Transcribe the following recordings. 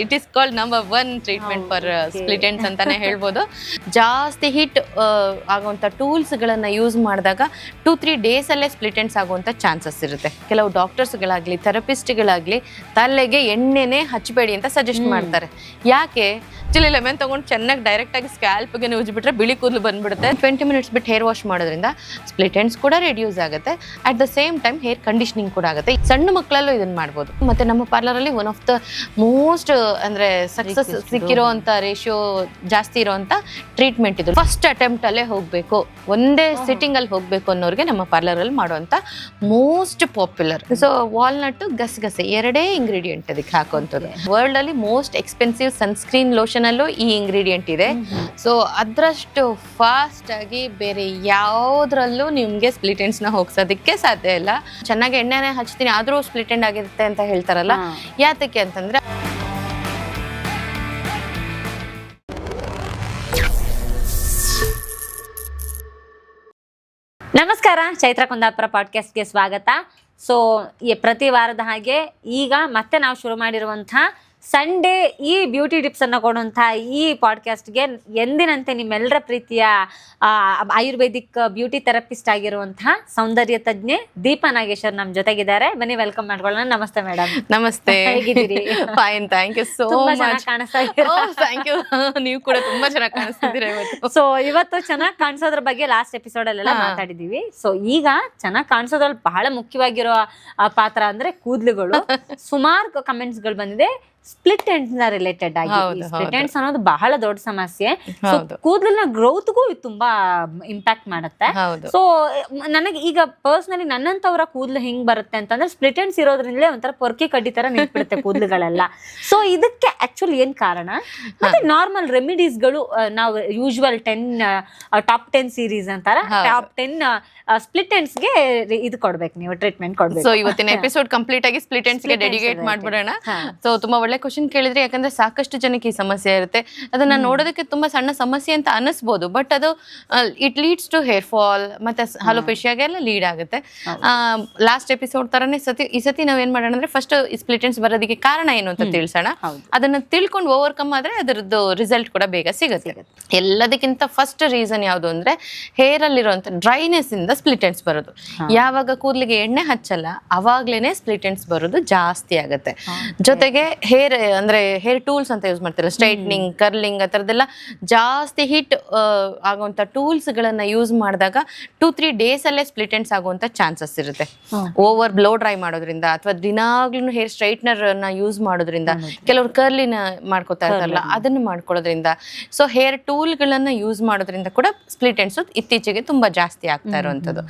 It is called number 1 treatment for split ends ಅಂತಾನೆ ಹೇಳ್ಬೋದು. ಜಾಸ್ತಿ ಹಿಟ್ ಆಗುವಂಥ ಟೂಲ್ಸ್ಗಳನ್ನು ಯೂಸ್ ಮಾಡಿದಾಗ 2-3 ಡೇಸಲ್ಲೇ ಸ್ಪ್ಲಿಟ್ ಎಂಡ್ಸ್ ಆಗುವಂಥ ಚಾನ್ಸಸ್ ಇರುತ್ತೆ. ಕೆಲವು ಡಾಕ್ಟರ್ಸ್ಗಳಾಗಲಿ ಥೆರಪಿಸ್ಟ್ಗಳಾಗಲಿ ತಲೆಗೆ ಎಣ್ಣೆನೇ ಹಚ್ಚಬೇಡಿ ಅಂತ ಸಜೆಸ್ಟ್ ಮಾಡ್ತಾರೆ. ಯಾಕೆ? ಚಿಲ್ಲಿ ಲೆಮನ್ ತೊಗೊಂಡು ಚೆನ್ನಾಗಿ ಡೈರೆಕ್ಟಾಗಿ ಸ್ಕ್ಯಾಲ್ಪ್ಗೆ ಉಜ್ಬಿಟ್ರೆ ಬಿಳಿ ಕೂದಲು ಬಂದ್ಬಿಡುತ್ತೆ. 20 ಮಿನಿಟ್ಸ್ ಬಿಟ್ಟು ಹೇರ್ ವಾಶ್ ಮಾಡೋದ್ರಿಂದ ಸ್ಪ್ಲಿಟ್ ಎಂಡ್ಸ್ ಕೂಡ ರಿಡ್ಯೂಸ್ ಆಗುತ್ತೆ. At the same time hair conditioning ಕೂಡ ಆಗುತ್ತೆ. ಸಣ್ಣ ಮಕ್ಕಳಲ್ಲೂ ಇದನ್ನು ಮಾಡ್ಬೋದು. ಮತ್ತು ನಮ್ಮ ಪಾರ್ಲರಲ್ಲಿ ಒನ್ ಆಫ್ ದ ಮೋಸ್ಟ್ ಅಂದರೆ ಸಕ್ಸಸ್ ಸಿಕ್ಕಿರೋ ಅಂಥ ರೇಷಿಯೋ ಜಾಸ್ತಿ ಇರೋವಂಥ ಟ್ರೀಟ್ಮೆಂಟ್ ಇದು. ಫಸ್ಟ್ ಅಟೆಂಪ್ಟ್ ಅಲ್ಲೇ ಹೋಗಬೇಕು, ಒಂದೇ ಸಿಟ್ಟಿಂಗ್ ಅಲ್ಲಿ ಹೋಗಬೇಕು ಅನ್ನೋರಿಗೆ ನಮ್ಮ ಪಾರ್ಲರಲ್ಲಿ ಮಾಡುವಂಥ ಮೋಸ್ಟ್ ಪಾಪ್ಯುಲರ್. ಸೊ ವಾಲ್ನಟ್, ಗಸಗಸೆ ಎರಡೇ ಇಂಗ್ರೀಡಿಯೆಂಟ್ ಅದಕ್ಕೆ ಹಾಕುವಂಥದ್ದು. ವರ್ಲ್ಡ್ ಅಲ್ಲಿ ಮೋಸ್ಟ್ ಎಕ್ಸ್ಪೆನ್ಸಿವ್ ಸನ್ಸ್ಕ್ರೀನ್ ಲೋಷನ್ ಅಲ್ಲೂ ಈ ಇಂಗ್ರೀಡಿಯೆಂಟ್ ಇದೆ. ಸೊ ಅದರಷ್ಟು ಫಾಸ್ಟ್ ಆಗಿ ಬೇರೆ ಯಾವುದ್ರಲ್ಲೂ ನಿಮಗೆ ಸ್ಪ್ಲಿಟ್ ಎಂಡ್ಸ್ ನ ಹೋಗ್ಸೋದಕ್ಕೆ ಸಾಧ್ಯ ಇಲ್ಲ. ಚೆನ್ನಾಗಿ ಎಣ್ಣೆನೇ ಹಚ್ತೀನಿ ಆದ್ರೂ ಸ್ಪ್ಲಿಟ್ ಎಂಡ್ ಆಗಿರುತ್ತೆ ಅಂತ ಹೇಳ್ತಾರಲ್ಲ, ಯಾತಕ್ಕೆ ಅಂತಂದ್ರೆ ನಮಸ್ಕಾರ, ಚೈತ್ರ ಕುಂದಾಪುರ ಪಾಡ್ಕಾಸ್ಟ್ಗೆ ಸ್ವಾಗತ. ಸೊ ಪ್ರತಿ ವಾರದ ಹಾಗೆ ಈಗ ಮತ್ತೆ ನಾವು ಶುರು ಮಾಡಿರುವಂತಹ ಸಂಡೇ ಈ ಬ್ಯೂಟಿ ಟಿಪ್ಸ್ ಅನ್ನು ಕೊಡುವಂತಹ ಈ ಪಾಡ್ಕಾಸ್ಟ್ಗೆ ಎಂದಿನಂತೆ ನಿಮ್ಮೆಲ್ಲರ ಪ್ರೀತಿಯ ಆಯುರ್ವೇದಿಕ್ ಬ್ಯೂಟಿ ಥೆರಪಿಸ್ಟ್ ಆಗಿರುವಂತಹ ಸೌಂದರ್ಯ ತಜ್ಞೆ ದೀಪಾ ನಾಗೇಶ್ವರ್ ನಮ್ಮ ಜೊತೆಗಿದ್ದಾರೆ. ಬನ್ನಿ ವೆಲ್ಕಮ್ ಮಾಡ್ಕೊಳ್ಳೋಣ. ನಮಸ್ತೆ ಮೇಡಮ್. ನಮಸ್ತೆ, ಹೇಗಿದ್ದೀರಿ? Fine, thank you so much. Thank you, ನೀವು ಕೂಡ ತುಂಬಾ ಚೆನ್ನಾಗಿ ಕಾಣಿಸ್ತಿದ್ದೀರಾ ಇವತ್ತು. ಸೊ ಇವತ್ತು ಚೆನ್ನಾಗಿ ಕಾಣಿಸೋದ್ರ ಬಗ್ಗೆ ಲಾಸ್ಟ್ ಎಪಿಸೋಡ್ ಅಲ್ಲೆಲ್ಲ ಮಾತಾಡಿದೀವಿ. ಸೊ ಈಗ ಚೆನ್ನಾಗಿ ಕಾಣಿಸೋದ್ರಲ್ಲಿ ಬಹಳ ಮುಖ್ಯವಾಗಿರೋ ಪಾತ್ರ ಅಂದ್ರೆ ಕೂದಲುಗಳು. ಸುಮಾರು ಕಮೆಂಟ್ಸ್ ಗಳು ಬಂದಿದೆ ಸ್ಪ್ಲಿಟ್ ಎಂಡ್ಸ್ ನ ರಿಲೇಟೆಡ್ ಆಗಿ. ಸ್ಪ್ಲಿಟ್ ಎಂಡ್ಸ್ ಅನ್ನೋದು ಬಹಳ ದೊಡ್ಡ ಸಮಸ್ಯೆ. ಕೂದಲಿನ ಗ್ರೋತ್ಗೂ ತುಂಬಾ ಇಂಪ್ಯಾಕ್ಟ್ ಮಾಡುತ್ತೆ. ಸೊ ನನಗೆ ಈಗ ಪರ್ಸನಲಿ ನನ್ನಂತವರ ಕೂದಲು ಹೆಂಗ್ ಬರುತ್ತೆ ಅಂತಂದ್ರೆ ಸ್ಪ್ಲಿಟ್ ಎಂಡ್ಸ್ ಇರೋದ್ರಿಂದಲೇ ಒಂಥರ ಪೊರ್ಕಿ ಕಡ್ಡಿ ತರ ನಿಂತ್ಬಿಡುತ್ತೆ ಕೂದಲುಗಳೆಲ್ಲ. ಸೊ ಇದಕ್ಕೆ ಆಕ್ಚುಲಿ ಏನ್ ಕಾರಣ? ಮತ್ತೆ ನಾರ್ಮಲ್ ರೆಮಿಡೀಸ್ಗಳು ನಾವು ಯೂಶುವಲ್ ಟಾಪ್ 10 ಸೀರೀಸ್ ಅಂತಾರ, ಟಾಪ್ 10 ಸ್ಪ್ಲಿಟ್ ಎಂಡ್ಸ್ ಗೆ ಇದು ಕೊಡ್ಬೇಕು, ನೀವು ಟ್ರೀಟ್ಮೆಂಟ್ ಕೊಡ್ಬೇಕು. ಸೊ ಇವತ್ತಿನ ಎಪಿಸೋಡ್ ಕಂಪ್ಲೀಟ್ ಆಗಿ ಸ್ಪ್ಲಿಟ್ ಎಂಡ್ಸ್ ಗೆ ಡೆಡಿಕೇಟ್ ಮಾಡ್ಬಿಡೋಣ. ಸೊ ತುಂಬಾ ಒಳ್ಳೆ ಕ್ವಶನ್ ಕೇಳಿದ್ರೆ, ಯಾಕಂದ್ರೆ ಸಾಕಷ್ಟು ಜನಕ್ಕೆ ಈ ಸಮಸ್ಯೆ ಇರುತ್ತೆ. ಅದನ್ನ ನೋಡೋದಕ್ಕೆ ತುಂಬಾ ಸಣ್ಣ ಸಮಸ್ಯೆ ಅಂತ ಅನಿಸ್ಬೋದು, ಬಟ್ ಅದು it leads to hair fall ಮತ್ತೆ ಅಲೋಪೇಶಿಯಾಗೆಲ್ಲ ಲೀಡ್ ಆಗುತ್ತೆ. ಲಾಸ್ಟ್ ಎಪಿಸೋಡ್ ತರನೇ ಈ ಸತಿ ನಾವೇನ್ ಮಾಡೋಣ ಅಂದ್ರೆ ಫಸ್ಟ್ ಸ್ಪ್ಲಿಟ್ ಎಂಡ್ಸ್ ಬರೋದಕ್ಕೆ ಕಾರಣ ಏನು ಅಂತ ತಿಳಿಸೋಣ. ಅದನ್ನ ತಿಳ್ಕೊಂಡು ಓವರ್ಕಮ್ ಆದ್ರೆ ಅದರದ್ದು ರಿಸಲ್ಟ್ ಕೂಡ ಬೇಗ ಸಿಗುತ್ತೆ. ಎಲ್ಲದಕ್ಕಿಂತ ಫಸ್ಟ್ ರೀಸನ್ ಯಾವುದು ಅಂದ್ರೆ ಹೇರ್ ಅಲ್ಲಿರುವಂತ ಡ್ರೈನೆಸ್ ಇಂದ ಸ್ಪ್ಲಿಟ್ ಎಂಡ್ಸ್ ಬರೋದು. ಯಾವಾಗ ಕೂದಲಿಗೆ ಎಣ್ಣೆ ಹಚ್ಚಲ್ಲ ಅವಾಗ್ಲೇನೆ ಸ್ಪ್ಲಿಟ್ ಎಂಡ್ಸ್ ಬರೋದು ಜಾಸ್ತಿ ಆಗುತ್ತೆ. ಜೊತೆಗೆ ಹೇರ್ ಟೂಲ್ಸ್ ಅಂತ ಯೂಸ್ ಮಾಡ್ತಾರೆ, ಸ್ಟ್ರೈಟ್ನಿಂಗ್, ಕರ್ಲಿಂಗ್, ಆ ಥರದ್ದೆಲ್ಲ ಜಾಸ್ತಿ ಹಿಟ್ ಆಗುವಂಥ ಟೂಲ್ಸ್ ಗಳನ್ನ ಯೂಸ್ ಮಾಡಿದಾಗ 2-3 ಡೇಸಲ್ಲೇ ಸ್ಪ್ಲಿಟ್ ಎಂಡ್ಸ್ ಆಗುವಂಥ ಚಾನ್ಸಸ್ ಇರುತ್ತೆ. ಓವರ್ ಬ್ಲೋ ಡ್ರೈ ಮಾಡೋದ್ರಿಂದ ಅಥವಾ ದಿನಾಗ್ಲೂ ಹೇರ್ ಸ್ಟ್ರೈಟ್ನರ್ ನ ಯೂಸ್ ಮಾಡೋದ್ರಿಂದ, ಕೆಲವರು ಕರ್ಲಿನ ಮಾಡ್ಕೋತಾ ಇರ್ತಾರಲ್ಲ ಅದನ್ನು ಮಾಡ್ಕೊಳ್ಳೋದ್ರಿಂದ, ಸೊ ಹೇರ್ ಟೂಲ್ ಗಳನ್ನ ಯೂಸ್ ಮಾಡೋದ್ರಿಂದ ಕೂಡ ಸ್ಪ್ಲಿಟ್ ಎಂಡ್ಸ್ ಇತ್ತೀಚೆಗೆ ತುಂಬಾ ಜಾಸ್ತಿ ಆಗ್ತಾ ಇರುವಂತದ್ದು.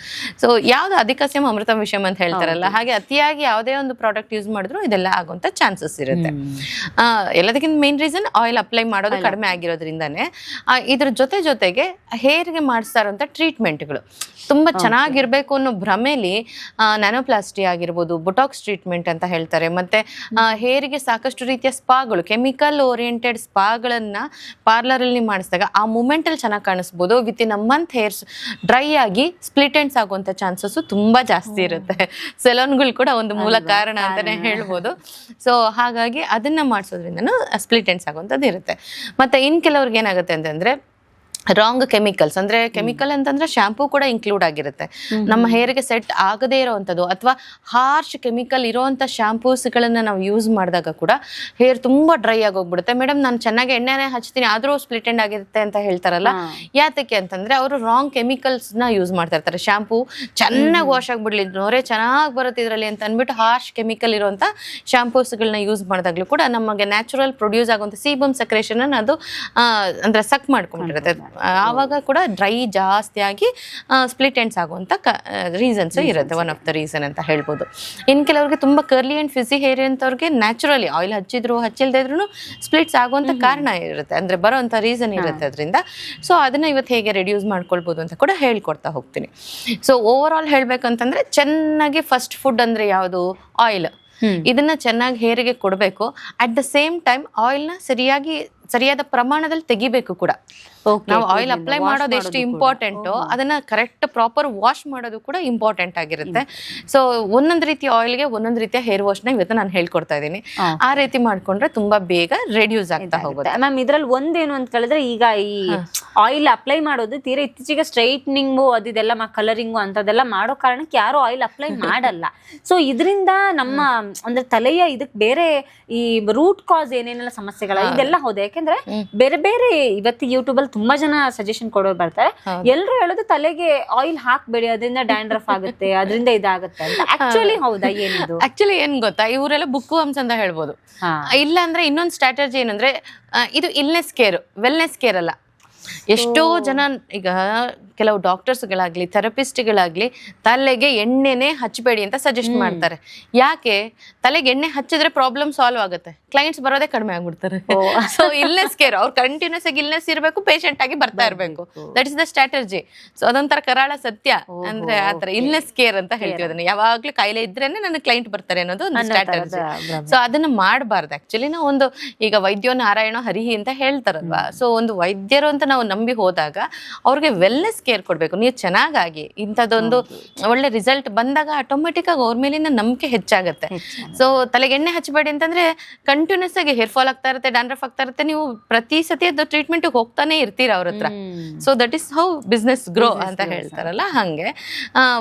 ಸೊ ಯಾವ್ದು ಅಧಿಕಸ್ಯಂ ಅಮೃತಂ ವಿಷಯಂ ಅಂತ ಹೇಳ್ತಾರಲ್ಲ, ಹಾಗೆ ಅತಿಯಾಗಿ ಯಾವುದೇ ಒಂದು ಪ್ರಾಡಕ್ಟ್ ಯೂಸ್ ಮಾಡಿದ್ರು ಇದೆಲ್ಲ ಆಗುವಂತ ಚಾನ್ಸಸ್ ಇರುತ್ತೆ. ಎಲ್ಲದಕ್ಕಿಂತ ಮೇನ್ ರೀಸನ್ ಆಯಿಲ್ ಅಪ್ಲೈ ಮಾಡೋದು ಕಡಿಮೆ ಆಗಿರೋದ್ರಿಂದಾನೆ. ಇದ್ರ ಜೊತೆಗೆ ಹೇರ್ಗೆ ಮಾಡಿಸ್ತಾ ಇರುವಂತ ಟ್ರೀಟ್ಮೆಂಟ್ಗಳು ತುಂಬಾ ಚೆನ್ನಾಗಿರ್ಬೇಕು ಅನ್ನೋ ಭ್ರಮೆಲಿ ನ್ಯಾನೋಪ್ಲಾಸ್ಟಿ ಆಗಿರ್ಬೋದು, ಬೊಟಾಕ್ಸ್ ಟ್ರೀಟ್ಮೆಂಟ್ ಅಂತ ಹೇಳ್ತಾರೆ, ಮತ್ತೆ ಹೇರಿಗೆ ಸಾಕಷ್ಟು ರೀತಿಯ ಸ್ಪಾಗಳು, ಕೆಮಿಕಲ್ ಓರಿಯೆಂಟೆಡ್ ಸ್ಪಾಗಳನ್ನ ಪಾರ್ಲರ್ ಅಲ್ಲಿ ಮಾಡಿಸಿದಾಗ ಆ ಮೂಮೆಂಟ್ ಅಲ್ಲಿ ಚೆನ್ನಾಗಿ ಕಾಣಿಸ್ಬೋದು. Within a month hairs dry ಆಗಿ ಸ್ಪ್ಲಿಟ್ ಎಂಡ್ಸ್ ಆಗುವಂತ ಚಾನ್ಸಸ್ ತುಂಬಾ ಜಾಸ್ತಿ ಇರುತ್ತೆ. ಸೆಲೂನ್ಗಳು ಕೂಡ ಒಂದು ಮೂಲ ಕಾರಣ ಅಂತಾನೆ ಹೇಳ್ಬೋದು. ಸೊ ಹಾಗಾಗಿ ಅದನ್ನ ಮಾಡಿಸೋದ್ರಿಂದ ಸ್ಪ್ಲಿಟ್ ಎಂಡ್ಸ್ ಆಗುವಂಥದ್ದು ಇರುತ್ತೆ. ಮತ್ತೆ ಇನ್ ಕೆಲವ್ರಿಗೆ ಏನಾಗುತ್ತೆ ಅಂತಂದ್ರೆ ರಾಂಗ್ ಕೆಮಿಕಲ್ಸ್, ಅಂದ್ರೆ ಕೆಮಿಕಲ್ ಅಂತಂದ್ರೆ ಶಾಂಪೂ ಕೂಡ ಇನ್ಕ್ಲೂಡ್ ಆಗಿರುತ್ತೆ. ನಮ್ಮ ಹೇರ್ಗೆ ಸೆಟ್ ಆಗದೇ ಇರೋವಂಥದ್ದು ಅಥವಾ ಹಾರ್ಶ್ ಕೆಮಿಕಲ್ ಇರೋವಂಥ ಶಾಂಪೂಸ್ಗಳನ್ನ ನಾವು ಯೂಸ್ ಮಾಡಿದಾಗ ಕೂಡ ಹೇರ್ ತುಂಬಾ ಡ್ರೈ ಆಗೋಗ್ಬಿಡುತ್ತೆ. ಮೇಡಮ್ ನಾನು ಚೆನ್ನಾಗಿ ಎಣ್ಣೆನೇ ಹಚ್ತೀನಿ ಆದ್ರೂ ಸ್ಪ್ಲಿಟ್ ಎಂಡ್ ಆಗಿರುತ್ತೆ ಅಂತ ಹೇಳ್ತಾರಲ್ಲ, ಯಾತಕ್ಕೆ ಅಂತಂದ್ರೆ ಅವರು ರಾಂಗ್ ಕೆಮಿಕಲ್ಸ್ ನ ಯೂಸ್ ಮಾಡ್ತಾ ಇರ್ತಾರೆ. ಶಾಂಪೂ ಚೆನ್ನಾಗಿ ವಾಶ್ ಆಗ್ಬಿಡ್ಲಿ, ನೋರೇ ಚೆನ್ನಾಗಿ ಬರುತ್ತೆ ಇದರಲ್ಲಿ ಅಂತ ಅಂದ್ಬಿಟ್ಟು ಹಾರ್ಶ್ ಕೆಮಿಕಲ್ ಇರುವಂತ ಶಾಂಪೂಸ್ಗಳನ್ನ ಯೂಸ್ ಮಾಡಿದಾಗ್ಲೂ ಕೂಡ ನಮಗೆ ನ್ಯಾಚುರಲ್ ಪ್ರೊಡ್ಯೂಸ್ ಆಗುವಂಥ ಸೀಬಮ್ ಸೆಕ್ರೇಷನ್ ಅದು ಅಂದ್ರೆ ಸಕ್ ಮಾಡ್ಕೊಂಡಿರುತ್ತೆ. ಆವಾಗ ಕೂಡ ಡ್ರೈ ಜಾಸ್ತಿ ಆಗಿ ಸ್ಪ್ಲಿಟ್ ಎಂಡ್ಸ್ ಆಗುವಂಥ ರೀಸನ್ಸ್ ಇರುತ್ತೆ. ಒನ್ ಆಫ್ ದ ರೀಸನ್ ಅಂತ ಹೇಳ್ಬೋದು. ಇನ್ನು ಕೆಲವ್ರಿಗೆ ತುಂಬ ಕರ್ಲಿ ಆ್ಯಂಡ್ ಫಿಸಿ ಹೇರ್ ಅಂತವ್ರಿಗೆ ನ್ಯಾಚುರಲಿ ಆಯಿಲ್ ಹಚ್ಚಿಲ್ದೇ ಇದ್ರೂ ಸ್ಪ್ಲಿಟ್ಸ್ ಆಗುವಂಥ ಕಾರಣ ಇರುತ್ತೆ, ಅಂದರೆ ಬರೋವಂಥ ರೀಸನ್ ಇರುತ್ತೆ ಅದರಿಂದ. ಸೊ ಅದನ್ನು ಇವತ್ತು ಹೇಗೆ ರೆಡ್ಯೂಸ್ ಮಾಡ್ಕೊಳ್ಬೋದು ಅಂತ ಕೂಡ ಹೇಳ್ಕೊಡ್ತಾ ಹೋಗ್ತೀನಿ. ಸೊ ಓವರ್ ಆಲ್ ಹೇಳ್ಬೇಕಂತಂದ್ರೆ ಚೆನ್ನಾಗಿ ಫಸ್ಟ್ ಫುಡ್ ಅಂದರೆ ಯಾವುದು? ಆಯಿಲ್. ಇದನ್ನ ಚೆನ್ನಾಗಿ ಹೇರಿಗೆ ಕೊಡಬೇಕು. ಅಟ್ ದ ಸೇಮ್ ಟೈಮ್ ಆಯಿಲ್ನ ಸರಿಯಾಗಿ ಸರಿಯಾದ ಪ್ರಮಾಣದಲ್ಲಿ ತೆಗಿಬೇಕು ಕೂಡ. ನಾವು ಆಯಿಲ್ ಅಪ್ಲೈ ಮಾಡೋದು ಎಷ್ಟು ಇಂಪಾರ್ಟೆಂಟು, ಅದನ್ನ ಕರೆಕ್ಟ್ ಪ್ರಾಪರ್ ವಾಶ್ ಮಾಡೋದು ಕೂಡ ಇಂಪಾರ್ಟೆಂಟ್ ಆಗಿರುತ್ತೆ. ಸೊ ಒಂದೊಂದು ರೀತಿಯ ಆಯಿಲ್ಗೆ ಒಂದೊಂದು ರೀತಿಯ ಹೇರ್ ವಾಶ್ನ ಇವತ್ತು ನಾನು ಹೇಳ್ಕೊಡ್ತಾ ಇದ್ದೀನಿ. ಆ ರೀತಿ ಮಾಡ್ಕೊಂಡ್ರೆ ತುಂಬಾ ಬೇಗ ರೆಡ್ಯೂಸ್ ಆಗ್ತಾ ಹೋಗುತ್ತೆ. ಮ್ಯಾಮ್ ಇದ್ರಲ್ಲಿ ಒಂದೇನು ಅಂತ ಕೇಳಿದ್ರೆ, ಈಗ ಈ ಆಯಿಲ್ ಅಪ್ಲೈ ಮಾಡೋದು ತೀರಾ ಇತ್ತೀಚೆಗೆ ಸ್ಟ್ರೈಟ್ನಿಂಗು ಅದಿದೆಲ್ಲ ಕಲರಿಂಗು ಅಂತದೆಲ್ಲ ಮಾಡೋ ಕಾರಣಕ್ಕೆ ಯಾರು ಆಯಿಲ್ ಅಪ್ಲೈ ಮಾಡಲ್ಲ. ಸೊ ಇದರಿಂದ ನಮ್ಮ ಅಂದ್ರೆ ತಲೆಯ ಇದಕ್ಕೆ ಬೇರೆ ಈ ರೂಟ್ ಕಾಸ್ ಏನೇನೆಲ್ಲ ಸಮಸ್ಯೆಗಳ ಇದೆಲ್ಲ ಹೌದು. ಯಾಕೆಂದ್ರೆ ಬೇರೆ ಬೇರೆ ಇವತ್ತು ಯೂಟ್ಯೂಬ್ ಅಲ್ಲಿ ತುಂಬಾ ಜನ ಸಜೆಷನ್ ಕೊಡೋರು ಬರ್ತಾರೆ. ಎಲ್ರು ಹೇಳೋದು ತಲೆಗೆ ಆಯಿಲ್ ಹಾಕ್ಬೇಡಿ, ಅದರಿಂದ ಡ್ಯಾಂಡ್ರಫ್ ಆಗುತ್ತೆ, ಅದರಿಂದ ಇದಾಗುತ್ತೆ ಅಂತ. ಆಕ್ಚುಲಿ ಹೌದಾ ಏನಿದು? ಆಕ್ಚುಲಿ ಏನ್ ಗೊತ್ತಾ, ಇವರೆಲ್ಲ ಬುಕ್ಕು ಹಂಸ ಅಂತ ಹೇಳ್ಬೋದು. ಇಲ್ಲ ಅಂದ್ರೆ ಇನ್ನೊಂದು ಸ್ಟ್ರಾಟಜಿ ಏನಂದ್ರೆ, ಇದು ಇಲ್ನೆಸ್ ಕೇರ್, ವೆಲ್ನೆಸ್ ಕೇರ್ ಅಲ್ಲ. ಎಷ್ಟೋ ಜನ ಈಗ ಕೆಲವು ಡಾಕ್ಟರ್ಸ್ಗಳಾಗ್ಲಿ ಥೆರಪಿಸ್ಟ್ಗಳಾಗ್ಲಿ ತಲೆಗೆ ಎಣ್ಣೆನೆ ಹಚ್ಚಬೇಡಿ ಅಂತ ಸಜೆಸ್ಟ್ ಮಾಡ್ತಾರೆ. ಯಾಕೆ? ತಲೆಗೆ ಎಣ್ಣೆ ಹಚ್ಚಿದ್ರೆ ಪ್ರಾಬ್ಲಮ್ ಸಾಲ್ವ್ ಆಗುತ್ತೆ, ಕ್ಲೈಂಟ್ಸ್ ಬರೋದೇ ಕಡಿಮೆ ಆಗ್ಬಿಡ್ತಾರೆ. ಸೊ ಇಲ್ನೆಸ್ ಕೇರ್, ಅವ್ರು ಕಂಟಿನ್ಯೂಸ್ ಆಗಿ ಇಲ್ನೆಸ್ ಇರಬೇಕು, ಪೇಷಂಟ್ ಆಗಿ ಬರ್ತಾ ಇರಬೇಕು. That is the strategy. So ಅದೊಂಥರ ಕರಾಳ ಸತ್ಯ. ಅಂದ್ರೆ ಆತರ ಇಲ್ನೆಸ್ ಕೇರ್ ಅಂತ ಹೇಳ್ತೀವಿ ಅದನ್ನ. ಯಾವಾಗ್ಲೂ ಕಾಯಿಲೆ ಇದ್ರೇನೆ ನನ್ನ ಕ್ಲೈಂಟ್ ಬರ್ತಾರೆ ಅನ್ನೋದು ಒಂದು ಸ್ಟ್ರಾಟಜಿ. ಸೊ ಅದನ್ನ ಮಾಡಬಾರ್ದು. ಆಕ್ಚುಲಿ ನಾವು ಒಂದು ಈಗ ವೈದ್ಯೋ ನಾರಾಯಣ ಹರಿಹಿ ಅಂತ ಹೇಳ್ತಾರಲ್ವಾ. ಸೊ ಒಂದು ವೈದ್ಯರು ಅಂತ ನಾವು ನಂಬಿ ಹೋದಾಗ ಅವ್ರಿಗೆ ವೆಲ್ನೆಸ್ ಕೇರ್ ಕೊಡ್ಬೇಕು. ನೀವು ಚೆನ್ನಾಗಿ ಇಂಥದ್ದೊಂದು ಒಳ್ಳೆ ರಿಸಲ್ಟ್ ಬಂದಾಗ ಆಟೋಮೆಟಿಕ್ ಆಗಿ ಅವ್ರ ಮೇಲಿನ ನಂಬಿಕೆ ಹೆಚ್ಚಾಗುತ್ತೆ. ಸೊ ತಲೆಗೆ ಎಣ್ಣೆ ಹಚ್ಚಬೇಡಿ ಅಂತಂದ್ರೆ ಕಂಟಿನ್ಯೂಸ್ ಆಗಿ ಹೇರ್ ಫಾಲ್ ಆಗ್ತಾ ಇರುತ್ತೆ, ಡ್ಯಾಂಡ್ರಫ್ ಆಗ್ತಾ ಇರುತ್ತೆ. ನೀವು ಪ್ರತಿ ಸತಿ ಅದು ಟ್ರೀಟ್ಮೆಂಟ್ ಹೋಗ್ತಾನೆ ಇರ್ತೀರ ಅವ್ರ ಹತ್ರ. So that is how business grow ಅಂತ ಹೇಳ್ತಾರಲ್ಲ, ಹಂಗೆ.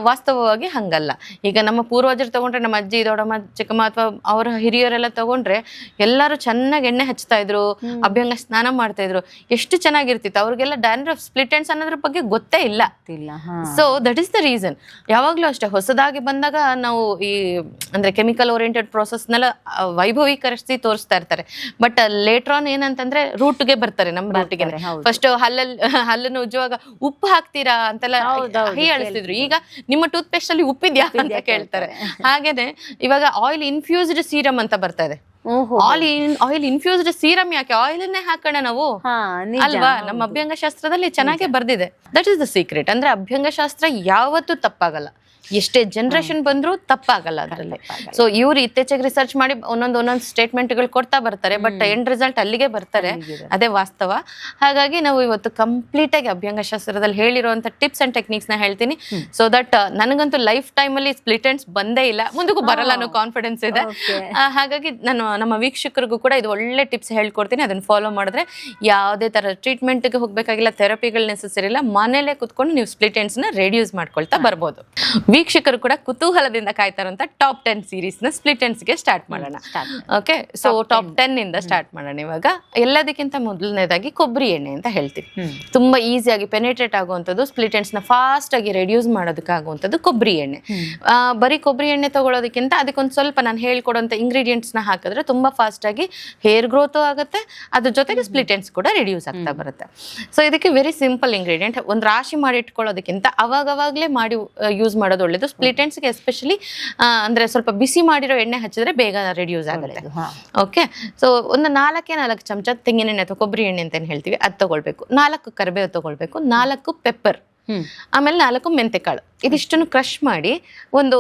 ವಾಸ್ತವವಾಗಿ ಹಂಗಲ್ಲ. ಈಗ ನಮ್ಮ ಪೂರ್ವಜರು ತಗೊಂಡ್ರೆ, ನಮ್ಮ ಅಜ್ಜಿ, ದೊಡ್ಡಮ್ಮ, ಚಿಕ್ಕಮ್ಮ ಅಥವಾ ಅವರ ಹಿರಿಯರೆಲ್ಲ ತಗೊಂಡ್ರೆ ಎಲ್ಲರೂ ಚೆನ್ನಾಗಿ ಎಣ್ಣೆ ಹಚ್ತಾ ಇದ್ರು, ಅಭ್ಯಂಗ ಸ್ನಾನ ಮಾಡ್ತಾ ಇದ್ರು, ಎಷ್ಟು ಚೆನ್ನಾಗಿರ್ತಿತ್ತು. ಅವ್ರಿಗೆಲ್ಲ ಡ್ಯಾಂಡ್ರಫ್, ಸ್ಪ್ಲಿಟ್ ಎಂಡ್ಸ್ ಅನ್ನೋದ್ರ ಬಗ್ಗೆ ಗೊತ್ತೇ ಇಲ್ಲ. So that is the reason. ಯಾವಾಗ್ಲೂ ಅಷ್ಟೇ, ಹೊಸದಾಗಿ ಬಂದಾಗ ನಾವು ಈ ಅಂದ್ರೆ ಕೆಮಿಕಲ್ ಓರಿಯೆಂಟೆಡ್ ಪ್ರೋಸೆಸ್ನೆಲ್ಲ ವೈಭವೀಕರಿಸಿ ತೋರಿಸ್ತಾ ಇರ್ತಾರೆ. ಬಟ್ ಲೇಟರ್ ಆನ್ ಏನಂತಂದ್ರೆ ರೂಟ್ಗೆ ಬರ್ತಾರೆ, ನಮ್ಮ ರೂಟಿಗೆ. ಫಸ್ಟ್ ಹಲ್ಲನ್ನು ಉಜ್ಜುವಾಗ ಉಪ್ಪು ಹಾಕ್ತೀರಾ ಅಂತೆಲ್ಲ ಹೇಳಿಸ್ತಿದ್ರು. ಈಗ ನಿಮ್ಮ ಟೂತ್ ಪೇಸ್ಟ್ ಅಲ್ಲಿ ಉಪ್ಪಿದ್ಯಾ ಅಂತ ಕೇಳ್ತಾರೆ. ಹಾಗೇನೆ ಇವಾಗ ಆಯಿಲ್ ಇನ್ಫ್ಯೂಸ್ಡ್ ಸೀರಮ್ ಅಂತ ಬರ್ತಾ ಇದೆ. ಆಯಿಲ್ ಇನ್ಫ್ಯೂಸ್ಡ್ ಸೀರಮ್ ಯಾಕೆ? ಆಯಿಲ್ನೇ ಹಾಕೋಣ ನಾವು ಅಲ್ವಾ? ನಮ್ಮ ಅಭ್ಯಂಗ ಶಾಸ್ತ್ರದಲ್ಲಿ ಚೆನ್ನಾಗೇ ಬರ್ದಿದೆ. That is the secret. ಅಂದ್ರೆ ಅಭ್ಯಂಗ ಶಾಸ್ತ್ರ ಯಾವತ್ತೂ ತಪ್ಪಾಗಲ್ಲ, ಎಷ್ಟೇ ಜನರೇಷನ್ ಬಂದ್ರು ತಪ್ಪಾಗಲ್ಲ ಅದರಲ್ಲಿ. ಸೊ ಇವ್ರು ಇತ್ತೀಚೆಗೆ ರಿಸರ್ಚ್ ಮಾಡಿ ಒಂದೊಂದು ಸ್ಟೇಟ್ಮೆಂಟ್ಗಳು ಕೊಡ್ತಾ ಬರ್ತಾರೆ, ಬಟ್ ಎಂಡ್ ರಿಸಲ್ಟ್ ಅಲ್ಲಿಗೆ ಬರ್ತಾರೆ, ಅದೇ ವಾಸ್ತವ. ಹಾಗಾಗಿ ನಾವು ಇವತ್ತು ಕಂಪ್ಲೀಟ್ ಆಗಿ ಅಭ್ಯಂಗ ಶಾಸ್ತ್ರದಲ್ಲಿ ಹೇಳಿರುವಂತ ಟಿಪ್ಸ್ ಅಂಡ್ ಟೆಕ್ನಿಕ್ಸ್ ನ ಹೇಳ್ತೀನಿ. ಸೊ ದಟ್ ನನಗಂತೂ ಲೈಫ್ ಟೈಮ್ ಅಲ್ಲಿ ಸ್ಪ್ಲಿಟ್ ಎಂಡ್ಸ್ ಬಂದೇ ಇಲ್ಲ, ಮುಂದಕ್ಕೂ ಬರಲ್ಲ ಅನ್ನೋ ಕಾನ್ಫಿಡೆನ್ಸ್ ಇದೆ. ಹಾಗಾಗಿ ನಾನು ನಮ್ಮ ವೀಕ್ಷಕರಿಗೂ ಕೂಡ ಇದು ಒಳ್ಳೆ ಟಿಪ್ಸ್ ಹೇಳ್ಕೊಡ್ತೀನಿ. ಅದನ್ನ ಫಾಲೋ ಮಾಡಿದ್ರೆ ಯಾವುದೇ ತರ ಟ್ರೀಟ್ಮೆಂಟ್ಗೆ ಹೋಗ್ಬೇಕಾಗಿಲ್ಲ, ಥೆರಪಿಗಳು ನೆಸೆಸರಿ ಇಲ್ಲ, ಮನೇಲೆ ಕುತ್ಕೊಂಡು ನೀವು ಸ್ಪ್ಲಿಟ್ ಎಂಡ್ಸ್ ನ ರೆಡ್ಯೂಸ್ ಮಾಡ್ಕೊಳ್ತಾ ಬರ್ಬೋದು. ವೀಕ್ಷಕರು ಕೂಡ ಕುತೂಹಲದಿಂದ ಕಾಯ್ತಾರಂತ ಟಾಪ್ 10 ಸೀರೀಸ್ ನ ಸ್ಪ್ಲಿಟ್ ಎಂಡ್ಸ್ ಗೆ ಸ್ಟಾರ್ಟ್ ಮಾಡೋಣ. ಓಕೆ, ಸೊ ಟಾಪ್ 10 ಇಂದ ಸ್ಟಾರ್ಟ್ ಮಾಡೋಣ. ಇವಾಗ ಎಲ್ಲದಕ್ಕಿಂತ ಮೊದಲನೇದಾಗಿ ಕೊಬ್ಬರಿ ಎಣ್ಣೆ ಅಂತ ಹೇಳ್ತೀವಿ. ತುಂಬಾ ಈಸಿಯಾಗಿ ಪೆನೆಟ್ರೇಟ್ ಆಗುವಂಥದ್ದು, ಸ್ಪ್ಲಿಟ್ ಎಂಡ್ಸ್ ನ ಫಾಸ್ಟ್ ಆಗಿ ರೆಡ್ಯೂಸ್ ಮಾಡೋದಕ್ಕಾಗುವಂಥದ್ದು ಕೊಬ್ಬರಿ ಎಣ್ಣೆ. ಬರೀ ಕೊಬ್ಬರಿ ಎಣ್ಣೆ ತಗೊಳ್ಳೋದಕ್ಕಿಂತ ಅದಕ್ಕೊಂದು ಸ್ವಲ್ಪ ನಾನು ಹೇಳ್ಕೊಡುವಂಥ ಇಂಗ್ರೀಡಿಯೆಂಟ್ಸ್ ನ ಹಾಕಿದ್ರೆ ತುಂಬಾ ಫಾಸ್ಟ್ ಆಗಿ ಹೇರ್ ಗ್ರೋತು ಆಗುತ್ತೆ, ಅದ್ರ ಜೊತೆಗೆ ಸ್ಪ್ಲಿಟ್ ಎಂಡ್ಸ್ ಕೂಡ ರೆಡ್ಯೂಸ್ ಆಗ್ತಾ ಬರುತ್ತೆ. ಸೊ ಇದಕ್ಕೆ ವೆರಿ ಸಿಂಪಲ್ ಇಂಗ್ರೀಡಿಯೆಂಟ್. ಒಂದು ರಾಶಿ ಮಾಡಿ ಇಟ್ಕೊಳ್ಳೋದಕ್ಕಿಂತ ಅವಾಗವಾಗಲೇ ಮಾಡಿ ಯೂಸ್ ಮಾಡೋದು ಒಳ್ಳೇದು. ಸ್ಪ್ಲಿಟ್ ಎಂಡ್ಸ್ಗೆ ಎಸ್ಪೆಷಲಿ ಅಂದ್ರೆ ಸ್ವಲ್ಪ ಬಿಸಿ ಮಾಡಿರೋ ಎಣ್ಣೆ ಹಚ್ಚಿದ್ರೆ ಬೇಗ ರೆಡ್ಯೂಸ್ ಆಗುತ್ತೆ. ಓಕೆ, ಸೊ ಒಂದು 4 ಚಮಚ ತೆಂಗಿನೆಣ್ಣೆ ಅಥವಾ ಕೊಬ್ಬರಿ ಎಣ್ಣೆ ಅಂತ ಏನ್ ಹೇಳ್ತೀವಿ ಅದು ತಗೊಳ್ಬೇಕು. 4 ಕರಿಬೇವು ತಗೊಳ್ಬೇಕು, 4 ಪೆಪ್ಪರ್, ಆಮೇಲೆ 4 ಮೆಂತೆಕಾಳು. ಇದಿಷ್ಟನ್ನು ಕ್ರಶ್ ಮಾಡಿ ಒಂದು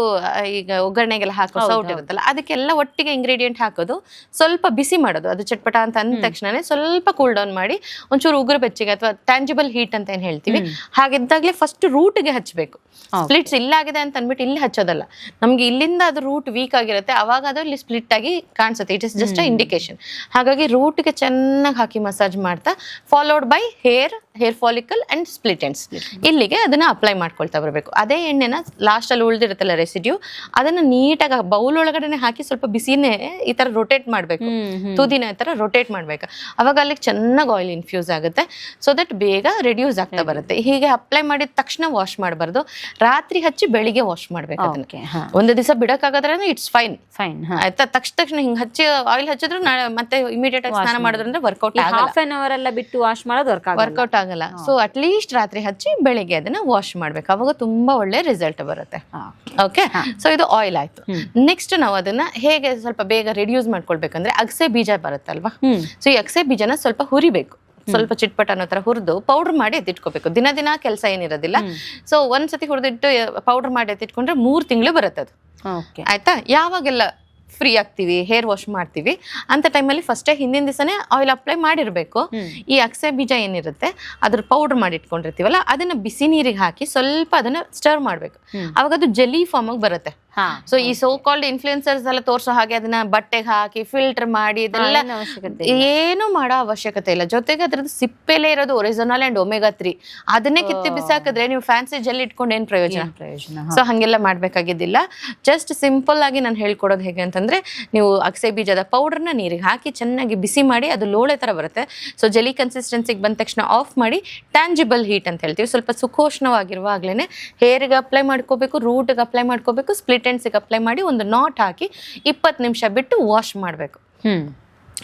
ಈಗ ಒಗ್ಗರಣೆಗೆಲ್ಲ ಹಾಕೋ ಸೌಟ್ ಇರುತ್ತಲ್ಲ ಅದಕ್ಕೆಲ್ಲ ಒಟ್ಟಿಗೆ ಇಂಗ್ರೀಡಿಯೆಂಟ್ ಹಾಕೋದು, ಸ್ವಲ್ಪ ಬಿಸಿ ಮಾಡೋದು. ಅದು ಚಟ್ಪಟ ಅಂತ ಅಂದ ತಕ್ಷಣನೇ ಸ್ವಲ್ಪ ಕೂಲ್ ಡೌನ್ ಮಾಡಿ ಒಂಚೂರು ಉಗುರು ಬೆಚ್ಚಗೆ ಅಥವಾ ಟ್ಯಾಂಜಿಬಲ್ ಹೀಟ್ ಅಂತ ಏನ್ ಹೇಳ್ತೀವಿ ಹಾಗಿದ್ದಾಗಲೇ ಫಸ್ಟ್ ರೂಟ್ಗೆ ಹಚ್ಚಬೇಕು. ಸ್ಪ್ಲಿಟ್ಸ್ ಇಲ್ಲಾಗಿದೆ ಅಂತ ಅಂದ್ಬಿಟ್ಟು ಇಲ್ಲಿ ಹಚ್ಚೋದಲ್ಲ. ನಮ್ಗೆ ಇಲ್ಲಿಂದ ಅದು ರೂಟ್ ವೀಕ್ ಆಗಿರುತ್ತೆ, ಅವಾಗ ಅದು ಇಲ್ಲಿ ಸ್ಪ್ಲಿಟ್ ಆಗಿ ಕಾಣಿಸುತ್ತೆ. It is just a indication. ಹಾಗಾಗಿ ರೂಟ್ಗೆ ಚೆನ್ನಾಗಿ ಹಾಕಿ ಮಸಾಜ್ ಮಾಡ್ತಾ followed by hair follicle and split ends, ಇಲ್ಲಿಗೆ ಅದನ್ನ ಅಪ್ಲೈ ಮಾಡ್ಕೊಳ್ತಾ ಬರಬೇಕು. ಅದೇ ಎಣ್ಣೆನ ಲಾಸ್ಟ್ ಅಲ್ಲಿ ಉಳಿದಿರುತ್ತಲ್ಲ ರೆಸಿಡ್ಯೂ, ಅದನ್ನ ನೀಟಾಗಿ ಬೌಲ್ ಒಳಗಡೆ ಹಾಕಿ ಸ್ವಲ್ಪ ಬಿಸಿನೇ ಈ ತರ ರೊಟೇಟ್ ಮಾಡ್ಬೇಕು, ತುದಿನ ಈ ತರ ರೊಟೇಟ್ ಮಾಡ್ಬೇಕು. ಅವಾಗ ಅಲ್ಲಿಗೆ ಚೆನ್ನಾಗಿ ಆಯಿಲ್ ಇನ್ಫ್ಯೂಸ್ ಆಗುತ್ತೆ. ಸೊ ದಟ್ ಬೇಗ ರೆಡ್ಯೂಸ್ ಆಗ್ತಾ ಬರುತ್ತೆ. ಹೀಗೆ ಅಪ್ಲೈ ಮಾಡಿದ ತಕ್ಷಣ ವಾಶ್ ಮಾಡಬಾರ್ದು, ರಾತ್ರಿ ಹಚ್ಚಿ ಬೆಳಿಗ್ಗೆ ವಾಶ್ ಮಾಡ್ಬೇಕು. ಅದಕ್ಕೆ ಒಂದು ದಿವಸ ಬಿಡಕ್ಕಾಗದ್ರೆ ಇಟ್ಸ್ ಫೈನ್ ಆಯ್ತಾ. ತಕ್ಷಣ ಹಿಂಗ್ ಹಚ್ಚಿ ಆಯಿಲ್ ಹಚ್ಚಿದ್ರು ಮತ್ತೆ ಇಮಿಡಿಯೇಟ್ ಆಗಿ ಸ್ನಾನ ಮಾಡಿದ್ರಂದ್ರೆ ವರ್ಕೌಟ್ ಆಗಲ್ಲ. ಹಾಫ್ ಅನ್ ಅವರ್ ಎಲ್ಲ ಬಿಟ್ಟು ವಾಶ್ ಮಾಡೋದು ವರ್ಕೌಟ್ ಆಗಲ್ಲ. ಸೊ ಅಟ್ ಲೀಸ್ಟ್ ರಾತ್ರಿ ಹಚ್ಚಿ ಬೆಳಿಗ್ಗೆ ಅದನ್ನ ವಾಶ್ ಮಾಡ್ಬೇಕು, ಅವಾಗ ತುಂಬಾ ಒಳ್ಳೆ ರಿಸಲ್ಟ್ ಬರುತ್ತೆ. ಓಕೆ, ಸೊ ಇದು ಆಯಿಲ್ ಆಯ್ತು. ನೆಕ್ಸ್ಟ್ ನಾವು ಅದನ್ನ ಹೇಗೆ ಸ್ವಲ್ಪ ಬೇಗ ರಿಡ್ಯೂಸ್ ಮಾಡ್ಕೊಳ್ಬೇಕಂದ್ರೆ ಅಗಸೆ ಬೀಜ ಬರುತ್ತಲ್ವಾ, ಸೊ ಈ ಅಗಸೆ ಬೀಜನ ಸ್ವಲ್ಪ ಹುರಿಬೇಕು, ಸ್ವಲ್ಪ ಚಿಟ್ಪಟ ಅನ್ನೋ ತರ ಹುರಿದು ಪೌಡರ್ ಮಾಡಿ ಎತ್ತಿಟ್ಕೋಬೇಕು. ದಿನ ಕೆಲಸ ಏನಿರೋದಿಲ್ಲ. ಸೊ ಒಂದ್ಸತಿ ಹುರಿದಿಟ್ಟು ಪೌಡರ್ ಮಾಡಿ ಎತ್ತಿಟ್ಕೊಂಡ್ರೆ 3 ತಿಂಗಳು ಬರುತ್ತೆ ಅದು. ಆಯ್ತಾ. ಯಾವಾಗೆಲ್ಲ ಫ್ರೀ ಆಗ್ತೀವಿ, ಹೇರ್ ವಾಶ್ ಮಾಡ್ತೀವಿ ಅಂತ ಟೈಮಲ್ಲಿ ಫಸ್ಟೇ ಹಿಂದಿನ ದಿವಸನೇ ಆಯಿಲ್ ಅಪ್ಲೈ ಮಾಡಿರಬೇಕು. ಈ ಅಗಸೆ ಬೀಜ ಏನಿರುತ್ತೆ ಅದ್ರ ಪೌಡರ್ ಮಾಡಿ ಇಟ್ಕೊಂಡಿರ್ತೀವಲ್ಲ ಅದನ್ನ ಬಿಸಿ ನೀರಿಗೆ ಹಾಕಿ ಸ್ವಲ್ಪ ಅದನ್ನ ಸ್ಟರ್ ಮಾಡಬೇಕು. ಅವಾಗ ಅದು ಜೆಲಿ ಫಾರ್ಮ್ ಆಗಿ ಬರುತ್ತೆ. ಸೊ ಈ ಸೋ ಕಾಲ್ಡ್ ಇನ್ಫ್ಲೂಯೆನ್ಸರ್ಸ್ ಎಲ್ಲ ತೋರ್ಸೋ ಹಾಗೆ ಅದನ್ನ ಬಟ್ಟೆಗೆ ಹಾಕಿ ಫಿಲ್ಟರ್ ಮಾಡಿ ಇದೆಲ್ಲ ಏನು ಮಾಡೋ ಅವಶ್ಯಕತೆ ಇಲ್ಲ. ಜೊತೆಗೆ ಅದ್ರದ್ದು ಸಿಪ್ಪೆಲೆ ಇರೋದು ಒರಿಜಿನಲ್ ಅಂಡ್ ಒಮೆಗಾ 3 ಅದನ್ನೇ ಕಿತ್ತಿ ಬಿಸಾಕಿದ್ರೆ ನೀವು ಫ್ಯಾನ್ಸಿ ಜೆಲ್ ಇಟ್ಕೊಂಡು ಏನ್ ಪ್ರಯೋಜನ? ಸೊ ಹಂಗೆಲ್ಲ ಮಾಡ್ಬೇಕಾಗಿದ್ದಿಲ್ಲ. ಜಸ್ಟ್ ಸಿಂಪಲ್ ಆಗಿ ನಾನು ಹೇಳ್ಕೊಡೋದು ಹೇಗೆ ಅಂತಂದ್ರೆ, ನೀವು ಅಗಸೆ ಬೀಜದ ಪೌಡರ್ನ ನೀರಿಗೆ ಹಾಕಿ ಚೆನ್ನಾಗಿ ಬಿಸಿ ಮಾಡಿ ಅದು ಲೋಳೆ ತರ ಬರುತ್ತೆ. ಸೊ ಜೆಲಿ ಕನ್ಸಿಸ್ಟೆನ್ಸಿಗೆ ಬಂದ ತಕ್ಷಣ ಆಫ್ ಮಾಡಿ ಟ್ಯಾಂಜಿಬಲ್ ಹೀಟ್ ಅಂತ ಹೇಳ್ತೀವಿ, ಸ್ವಲ್ಪ ಸುಖೋಷ್ಣವಾಗಿರುವಾಗ್ಲೇನೆ ಹೇರ್ಗೆ ಅಪ್ಲೈ ಮಾಡ್ಕೋಬೇಕು, ರೂಟ್ಗೆ ಅಪ್ಲೈ ಮಾಡ್ಕೋಬೇಕು, ಸ್ಪ್ಲಿಟ್ ಎಂಡ್ಸ್ಗೆ ಅಪ್ಲೈ ಮಾಡಿ ಒಂದು ನಾಟ್ ಹಾಕಿ 20 ನಿಮಿಷ ಬಿಟ್ಟು ವಾಶ್ ಮಾಡಬೇಕು.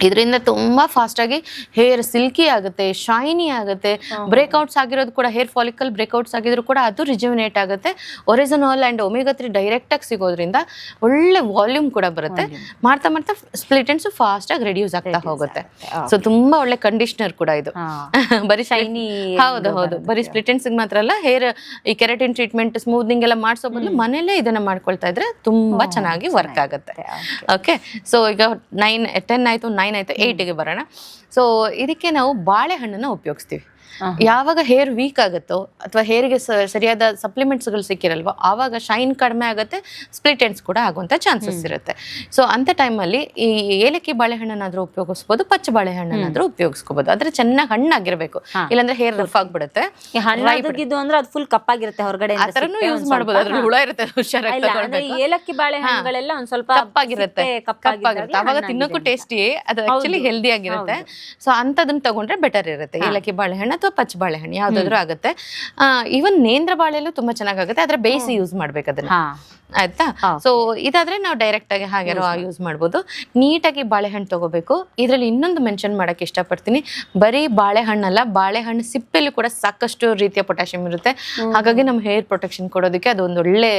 ಇದರಿಂದ ತುಂಬಾ ಫಾಸ್ಟ್ ಆಗಿ ಹೇರ್ ಸಿಲ್ಕಿ ಆಗುತ್ತೆ, ಶೈನಿ ಆಗುತ್ತೆ. ಬ್ರೇಕ್ಔಟ್ಸ್ ಆಗಿರೋದು ಕೂಡ, ಹೇರ್ ಫಾಲಿಕಲ್ ಬ್ರೇಕ್ಔಟ್ಸ್ ಆಗಿದ್ರು ಕೂಡ ಅದು ರಿಜ್ಯುವಿನೇಟ್ ಆಗುತ್ತೆ. ಒರಿಜಿನಲ್ ಅಂಡ್ ಒಮೆಗಾ 3 ಡೈರೆಕ್ಟ್ ಆಗಿ ಸಿಗೋದ್ರಿಂದ ಒಳ್ಳೆ ವಾಲ್ಯೂಮ್ ಕೂಡ ಬರುತ್ತೆ. ಮಾಡ್ತಾ ಮಾಡ್ತಾ ಸ್ಪ್ಲಿಟ್ ಎಂಡ್ಸ್ ಫಾಸ್ಟ್ ಆಗಿ ರೆಡ್ಯೂಸ್ ಆಗ್ತಾ ಹೋಗುತ್ತೆ. ಸೊ ತುಂಬಾ ಒಳ್ಳೆ ಕಂಡೀಷನರ್ ಕೂಡ ಇದು. ಬರೀ ಶೈನಿ, ಹೌದು, ಬರೀ ಸ್ಪ್ಲಿಟ್ ಎಂಡ್ಸ್ ಮಾತ್ರ ಅಲ್ಲ, ಹೇರ್ ಈ ಕೆರಾಟಿನ್ ಟ್ರೀಟ್ಮೆಂಟ್ ಸ್ಮೂತ್ನಿಂಗ್ ಎಲ್ಲ ಮಾಡಿಸೋ ಬದಲು ಮನೇಲೆ ಇದನ್ನ ಮಾಡ್ಕೊಳ್ತಾ ಇದ್ರೆ ತುಂಬಾ ಚೆನ್ನಾಗಿ ವರ್ಕ್ ಆಗುತ್ತೆ. ಓಕೆ, ಸೊ ಈಗ 10 ಆಯ್ತು, 9 ಆಯ್ತು, 8ಗೆ ಬರೋಣ. ಸೊ ಇದಕ್ಕೆ ನಾವು ಬಾಳೆಹಣ್ಣನ್ನ ಉಪಯೋಗಿಸ್ತೀವಿ. ಯಾವಾಗ ಹೇರ್ ವೀಕ್ ಆಗುತ್ತೋ ಅಥವಾ ಹೇರ್ಗೆ ಸರಿಯಾದ ಸಪ್ಲಿಮೆಂಟ್ಸ್ಗಳು ಸಿಕ್ಕಿರಲ್ವೋ ಆವಾಗ ಶೈನ್ ಕಡಿಮೆ ಆಗುತ್ತೆ, ಸ್ಪ್ಲಿಟ್ ಎಂಡ್ಸ್ ಕೂಡ ಆಗುವಂತ ಚಾನ್ಸಸ್ ಇರುತ್ತೆ. ಸೊ ಅಂತ ಟೈಮಲ್ಲಿ ಈ ಏಲಕ್ಕಿ ಬಾಳೆಹಣ್ಣನಾದ್ರೂ ಉಪಯೋಗಿಸ್ಬೋದು, ಪಚ್ಚ ಬಾಳೆಹಣ್ಣನಾದ್ರೂ ಉಪಯೋಗಿಸ್ಕೋಬಹುದು. ಆದ್ರೆ ಚೆನ್ನಾಗಿ ಹಣ್ಣಾಗಿರ್ಬೇಕು, ಇಲ್ಲಾಂದ್ರೆ ಹೇರ್ ರಫ್ ಆಗ್ಬಿಡುತ್ತೆ. ಅಂದ್ರೆ ಅದು ಫುಲ್ ಕಪ್ಪಾಗಿರುತ್ತೆ ಹೊರಗಡೆ, ಆತರನು ಯೂಸ್ ಮಾಡಬಹುದು. ಅದ್ರಲ್ಲಿ ಹುಳ ಇರುತ್ತೆ, ಹುಷಾರಾಗಿ ತಗೊಳ್ಬೇಕು. ಏಲಕ್ಕಿ ಬಾಳೆಹಣ್ಣುಗಳೆಲ್ಲ ಒಂದ್ ಸ್ವಲ್ಪ ಕಪ್ಪಾಗಿರುತ್ತೆ, ಅವಾಗ ತಿನ್ನೋಕ್ಕೂ ಟೇಸ್ಟಿ, ಅದು ಆಕ್ಚುಲಿ ಹೆಲ್ದಿ ಆಗಿರುತ್ತೆ. ಸೊ ಅಂತದನ್ನ ತಗೊಂಡ್ರೆ ಬೆಟರ್ ಇರುತ್ತೆ. ಏಲಕ್ಕಿ ಬಾಳೆಹಣ್ಣು ಅಥವಾ ಪಚ್ಚ ಬಾಳೆಹಣ್ಣು ಯಾವ್ದಾದ್ರು ಆಗುತ್ತೆ. ಈವನ್ ನೇಂದ್ರ ಬಾಳೆಲ್ಲೂ ತುಂಬಾ ಚೆನ್ನಾಗುತ್ತೆ, ಆದ್ರೆ ಬೇಯಿಸಿ ಯೂಸ್ ಮಾಡ್ಬೇಕು ಅದನ್ನ, ಆಯ್ತಾ? ಸೊ ಇದಾದ್ರೆ ನಾವು ಡೈರೆಕ್ಟ್ ಆಗಿ ಹಾಗೆ ಯೂಸ್ ಮಾಡ್ಬೋದು. ನೀಟಾಗಿ ಬಾಳೆಹಣ್ಣು ತಗೋಬೇಕು. ಇದ್ರಲ್ಲಿ ಇನ್ನೊಂದು ಮೆನ್ಷನ್ ಮಾಡಕ್ ಇಷ್ಟಪಡ್ತೀನಿ, ಬರೀ ಬಾಳೆಹಣ್ಣಲ್ಲ, ಬಾಳೆಹಣ್ಣು ಸಿಪ್ಪೆಲ್ಲೂ ಕೂಡ ಸಾಕಷ್ಟು ರೀತಿಯ ಪೊಟ್ಯಾಷಿಯಂ ಇರುತ್ತೆ. ಹಾಗಾಗಿ ನಮ್ಮ ಹೇರ್ ಪ್ರೊಟೆಕ್ಷನ್ ಕೊಡೋದಕ್ಕೆ ಅದು ಒಂದು ಒಳ್ಳೆ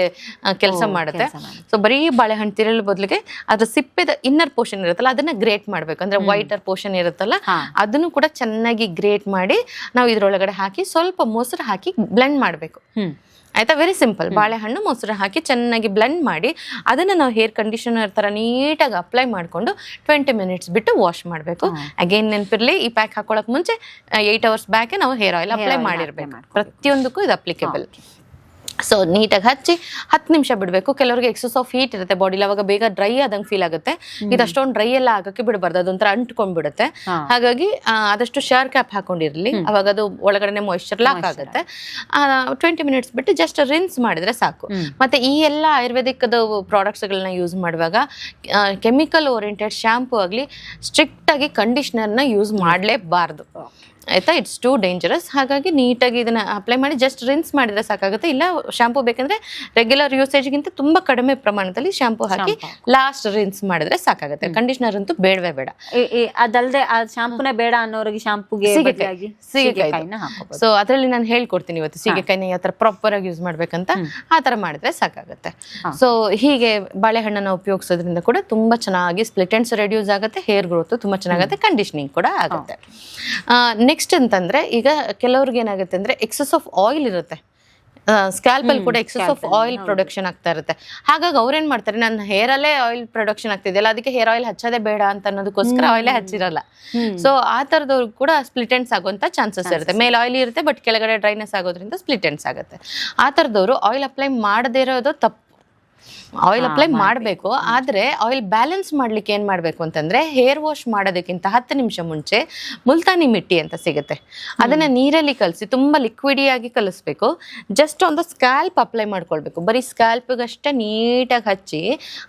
ಕೆಲಸ ಮಾಡುತ್ತೆ. ಸೊ ಬರೀ ಬಾಳೆಹಣ್ಣು ತಿರಳು ಬದಲಿಗೆ ಅದ್ರ ಸಿಪ್ಪೆದ ಇನ್ನರ್ ಪೋರ್ಷನ್ ಇರುತ್ತಲ್ಲ ಅದನ್ನ ಗ್ರೇಟ್ ಮಾಡ್ಬೇಕು. ಅಂದ್ರೆ ವೈಟರ್ ಪೋರ್ಷನ್ ಇರುತ್ತಲ್ಲ ಅದನ್ನು ಕೂಡ ಚೆನ್ನಾಗಿ ಗ್ರೇಟ್ ಮಾಡಿ ನಾವು ಇದ್ರೊಳಗಡೆ ಹಾಕಿ ಸ್ವಲ್ಪ ಮೊಸರು ಹಾಕಿ ಬ್ಲೆಂಡ್ ಮಾಡಬೇಕು. ಆಯ್ತಾ? Very simple. ಬಾಳೆಹಣ್ಣು ಮೊಸರು ಹಾಕಿ ಚೆನ್ನಾಗಿ ಬ್ಲೆಂಡ್ ಮಾಡಿ ಅದನ್ನ ನಾವು ಹೇರ್ ಕಂಡೀಷನರ್ ತರ ನೀಟಾಗಿ ಅಪ್ಲೈ ಮಾಡ್ಕೊಂಡು 20 ಮಿನಿಟ್ಸ್ ಬಿಟ್ಟು ವಾಶ್ ಮಾಡಬೇಕು. ಅಗೇನ್ ನೆನಪಿರ್ಲಿ, ಈ ಪ್ಯಾಕ್ ಹಾಕೊಳಕ್ ಮುಂಚೆ 8 ಅವರ್ಸ್ ಬ್ಯಾಕ್ ನಾವು ಹೇರ್ ಆಯಿಲ್ ಅಪ್ಲೈ ಮಾಡಿರ್ಬೇಕು. ಪ್ರತಿಯೊಂದಕ್ಕೂ ಇದು ಅಪ್ಲಿಕೇಬಲ್. ಸೊ ನೀಟಾಗಿ ಹಚ್ಚಿ 10 ನಿಮಿಷ ಬಿಡಬೇಕು. ಕೆಲವರಿಗೆ ಎಕ್ಸಸ್ ಆಫ್ ಹೀಟ್ ಇರುತ್ತೆ ಬಾಡಿಲಿ, ಅವಾಗ ಬೇಗ ಡ್ರೈ ಆದಂಗೆ ಫೀಲ್ ಆಗುತ್ತೆ. ಇದು ಅಷ್ಟೊಂದು ಡ್ರೈ ಎಲ್ಲ ಆಗಕ್ಕೆ ಬಿಡಬಾರ್ದು, ಅದೊಂಥರ ಅಂಟ್ಕೊಂಡ್ಬಿಡುತ್ತೆ. ಹಾಗಾಗಿ ಆದಷ್ಟು ಶೇರ್ ಕ್ಯಾಪ್ ಹಾಕೊಂಡಿರ್ಲಿ, ಅವಾಗ ಅದು ಒಳಗಡೆ ಮಾಯಿಶ್ಚರ್ ಲಾಕ್ ಆಗುತ್ತೆ. 20 ಮಿನಿಟ್ಸ್ ಬಿಟ್ಟು ಜಸ್ಟ್ ರಿನ್ಸ್ ಮಾಡಿದ್ರೆ ಸಾಕು. ಮತ್ತೆ ಈ ಎಲ್ಲ ಆಯುರ್ವೇದಿಕ್ ಪ್ರಾಡಕ್ಟ್ಸ್ಗಳನ್ನ ಯೂಸ್ ಮಾಡುವಾಗ ಕೆಮಿಕಲ್ ಓರಿಯೆಂಟೆಡ್ ಶಾಂಪೂ ಆಗಲಿ ಸ್ಟ್ರಿಕ್ಟ್ ಆಗಿ ಕಂಡೀಷ್ನರ್ನ ಯೂಸ್ ಮಾಡಲೇಬಾರ್ದು. ಆಯ್ತಾ? It's two dangerous. ಹಾಗಾಗಿ ನೀಟಾಗಿ ಇದನ್ನ ಅಪ್ಲೈ ಮಾಡಿ ಜಸ್ಟ್ ರಿನ್ಸ್ ಮಾಡಿದ್ರೆ ಸಾಕಾಗುತ್ತೆ. ಇಲ್ಲ ಶಾಂಪೂ ಬೇಕಂದ್ರೆ ರೆಗ್ಯುಲರ್ ಯೂಸೇಜ್ಗಿಂತ ತುಂಬಾ ಕಡಿಮೆ ಪ್ರಮಾಣದಲ್ಲಿ ಶಾಂಪೂ ಹಾಕಿ ಲಾಸ್ಟ್ ರಿನ್ಸ್ ಮಾಡಿದ್ರೆ ಸಾಕಾಗುತ್ತೆ. ಕಂಡೀಷನರ್ ಅಂತೂ ಬೇಡವೇ ಬೇಡ. ಅದಲ್ಲದೆ ಆ ಶಾಂಪೂನೇ ಬೇಡ ಅನ್ನೋರಿಗೆ ಶಾಂಪೂಗೆ ಸೀಗೆಕಾಯಿ. ಸೊ ಅದರಲ್ಲಿ ನಾನು ಹೇಳ್ಕೊಡ್ತೀನಿ ಇವತ್ತು ಸೀಗೆಕಾಯಿನ ಯಾವ ತರ ಪ್ರಾಪರ್ ಆಗಿ ಯೂಸ್ ಮಾಡ್ಬೇಕಂತ. ಆ ತರ ಮಾಡಿದ್ರೆ ಸಾಕಾಗುತ್ತೆ. ಸೊ ಹೀಗೆ ಬಾಳೆಹಣ್ಣನ್ನ ಉಪಯೋಗಿಸೋದ್ರಿಂದ ಕೂಡ ತುಂಬಾ ಚೆನ್ನಾಗಿ ಸ್ಪ್ಲಿಟ್ ಎಂಡ್ಸ್ ರೆಡ್ಯೂಸ್ ಆಗುತ್ತೆ, ಹೇರ್ ಗ್ರೋತ್ ತುಂಬಾ ಚೆನ್ನಾಗುತ್ತೆ, ಕಂಡೀಷನಿಂಗ್ ಕೂಡ ಆಗುತ್ತೆ. ನೆಕ್ಸ್ಟ್ ಅಂತಂದ್ರೆ, ಈಗ ಕೆಲವ್ರಿಗೆ ಏನಾಗುತ್ತೆ ಅಂದ್ರೆ ಎಕ್ಸಸ್ ಆಫ್ ಆಯಿಲ್ ಇರುತ್ತೆ, ಸ್ಕ್ಯಾಲ್ಪಲ್ ಕೂಡ ಎಕ್ಸಸ್ ಆಫ್ ಆಯಿಲ್ ಪ್ರೊಡಕ್ಷನ್ ಆಗ್ತಾ ಇರುತ್ತೆ. ಹಾಗಾಗಿ ಅವ್ರೇನ್ ಮಾಡ್ತಾರೆ, ನನ್ನ ಹೇರ್ ಅಲ್ಲೇ ಆಯಿಲ್ ಪ್ರೊಡಕ್ಷನ್ ಆಗ್ತಿದೆಯಲ್ಲ ಅದಕ್ಕೆ ಹೇರ್ ಆಯಿಲ್ ಹಚ್ಚೋದೇ ಬೇಡ ಅಂತ ಅನ್ನೋದಕ್ಕೋಸ್ಕರ ಆಯಿಲೇ ಹಚ್ಚಿರಲ್ಲ. ಸೊ ಆ ತರದವ್ರು ಕೂಡ ಸ್ಪ್ಲಿಟ್ ಎಂಡ್ಸ್ ಆಗುವಂತ ಚಾನ್ಸಸ್ ಇರುತ್ತೆ. ಮೇಲೆ ಆಯಿಲ್ ಇರುತ್ತೆ ಬಟ್ ಕೆಳಗಡೆ ಡ್ರೈನೆಸ್ ಆಗೋದ್ರಿಂದ ಸ್ಪ್ಲಿಟ್ ಎಂಡ್ಸ್ ಆಗುತ್ತೆ. ಆ ತರದವ್ರು ಆಯಿಲ್ ಅಪ್ಲೈ ಮಾಡದೇ ಇರೋದು ತಪ್ಪು. ಆಯಿಲ್ ಅಪ್ಲೈ ಮಾಡಬೇಕು, ಆದ್ರೆ ಆಯಿಲ್ ಬ್ಯಾಲೆನ್ಸ್ ಮಾಡ್ಲಿಕ್ಕೆ ಏನ್ ಮಾಡ್ಬೇಕು ಅಂತಂದ್ರೆ, ಹೇರ್ ವಾಶ್ ಮಾಡೋದಕ್ಕಿಂತ 10 ನಿಮಿಷ ಮುಂಚೆ ಮುಲ್ತಾನಿ ಮಿಟ್ಟಿ ಅಂತ ಸಿಗುತ್ತೆ, ಅದನ್ನ ನೀರಲ್ಲಿ ಕಲಸಿ ತುಂಬಾ ಲಿಕ್ವಿಡಿಯಾಗಿ ಕಲಿಸ್ಬೇಕು. ಜಸ್ಟ್ ಒಂದು ಸ್ಕ್ಯಾಲ್ಪ್ ಅಪ್ಲೈ ಮಾಡ್ಕೊಳ್ಬೇಕು. ಬರೀ ಸ್ಕ್ಯಾಲ್ಪ್ಗಷ್ಟೇ ನೀಟಾಗಿ ಹಚ್ಚಿ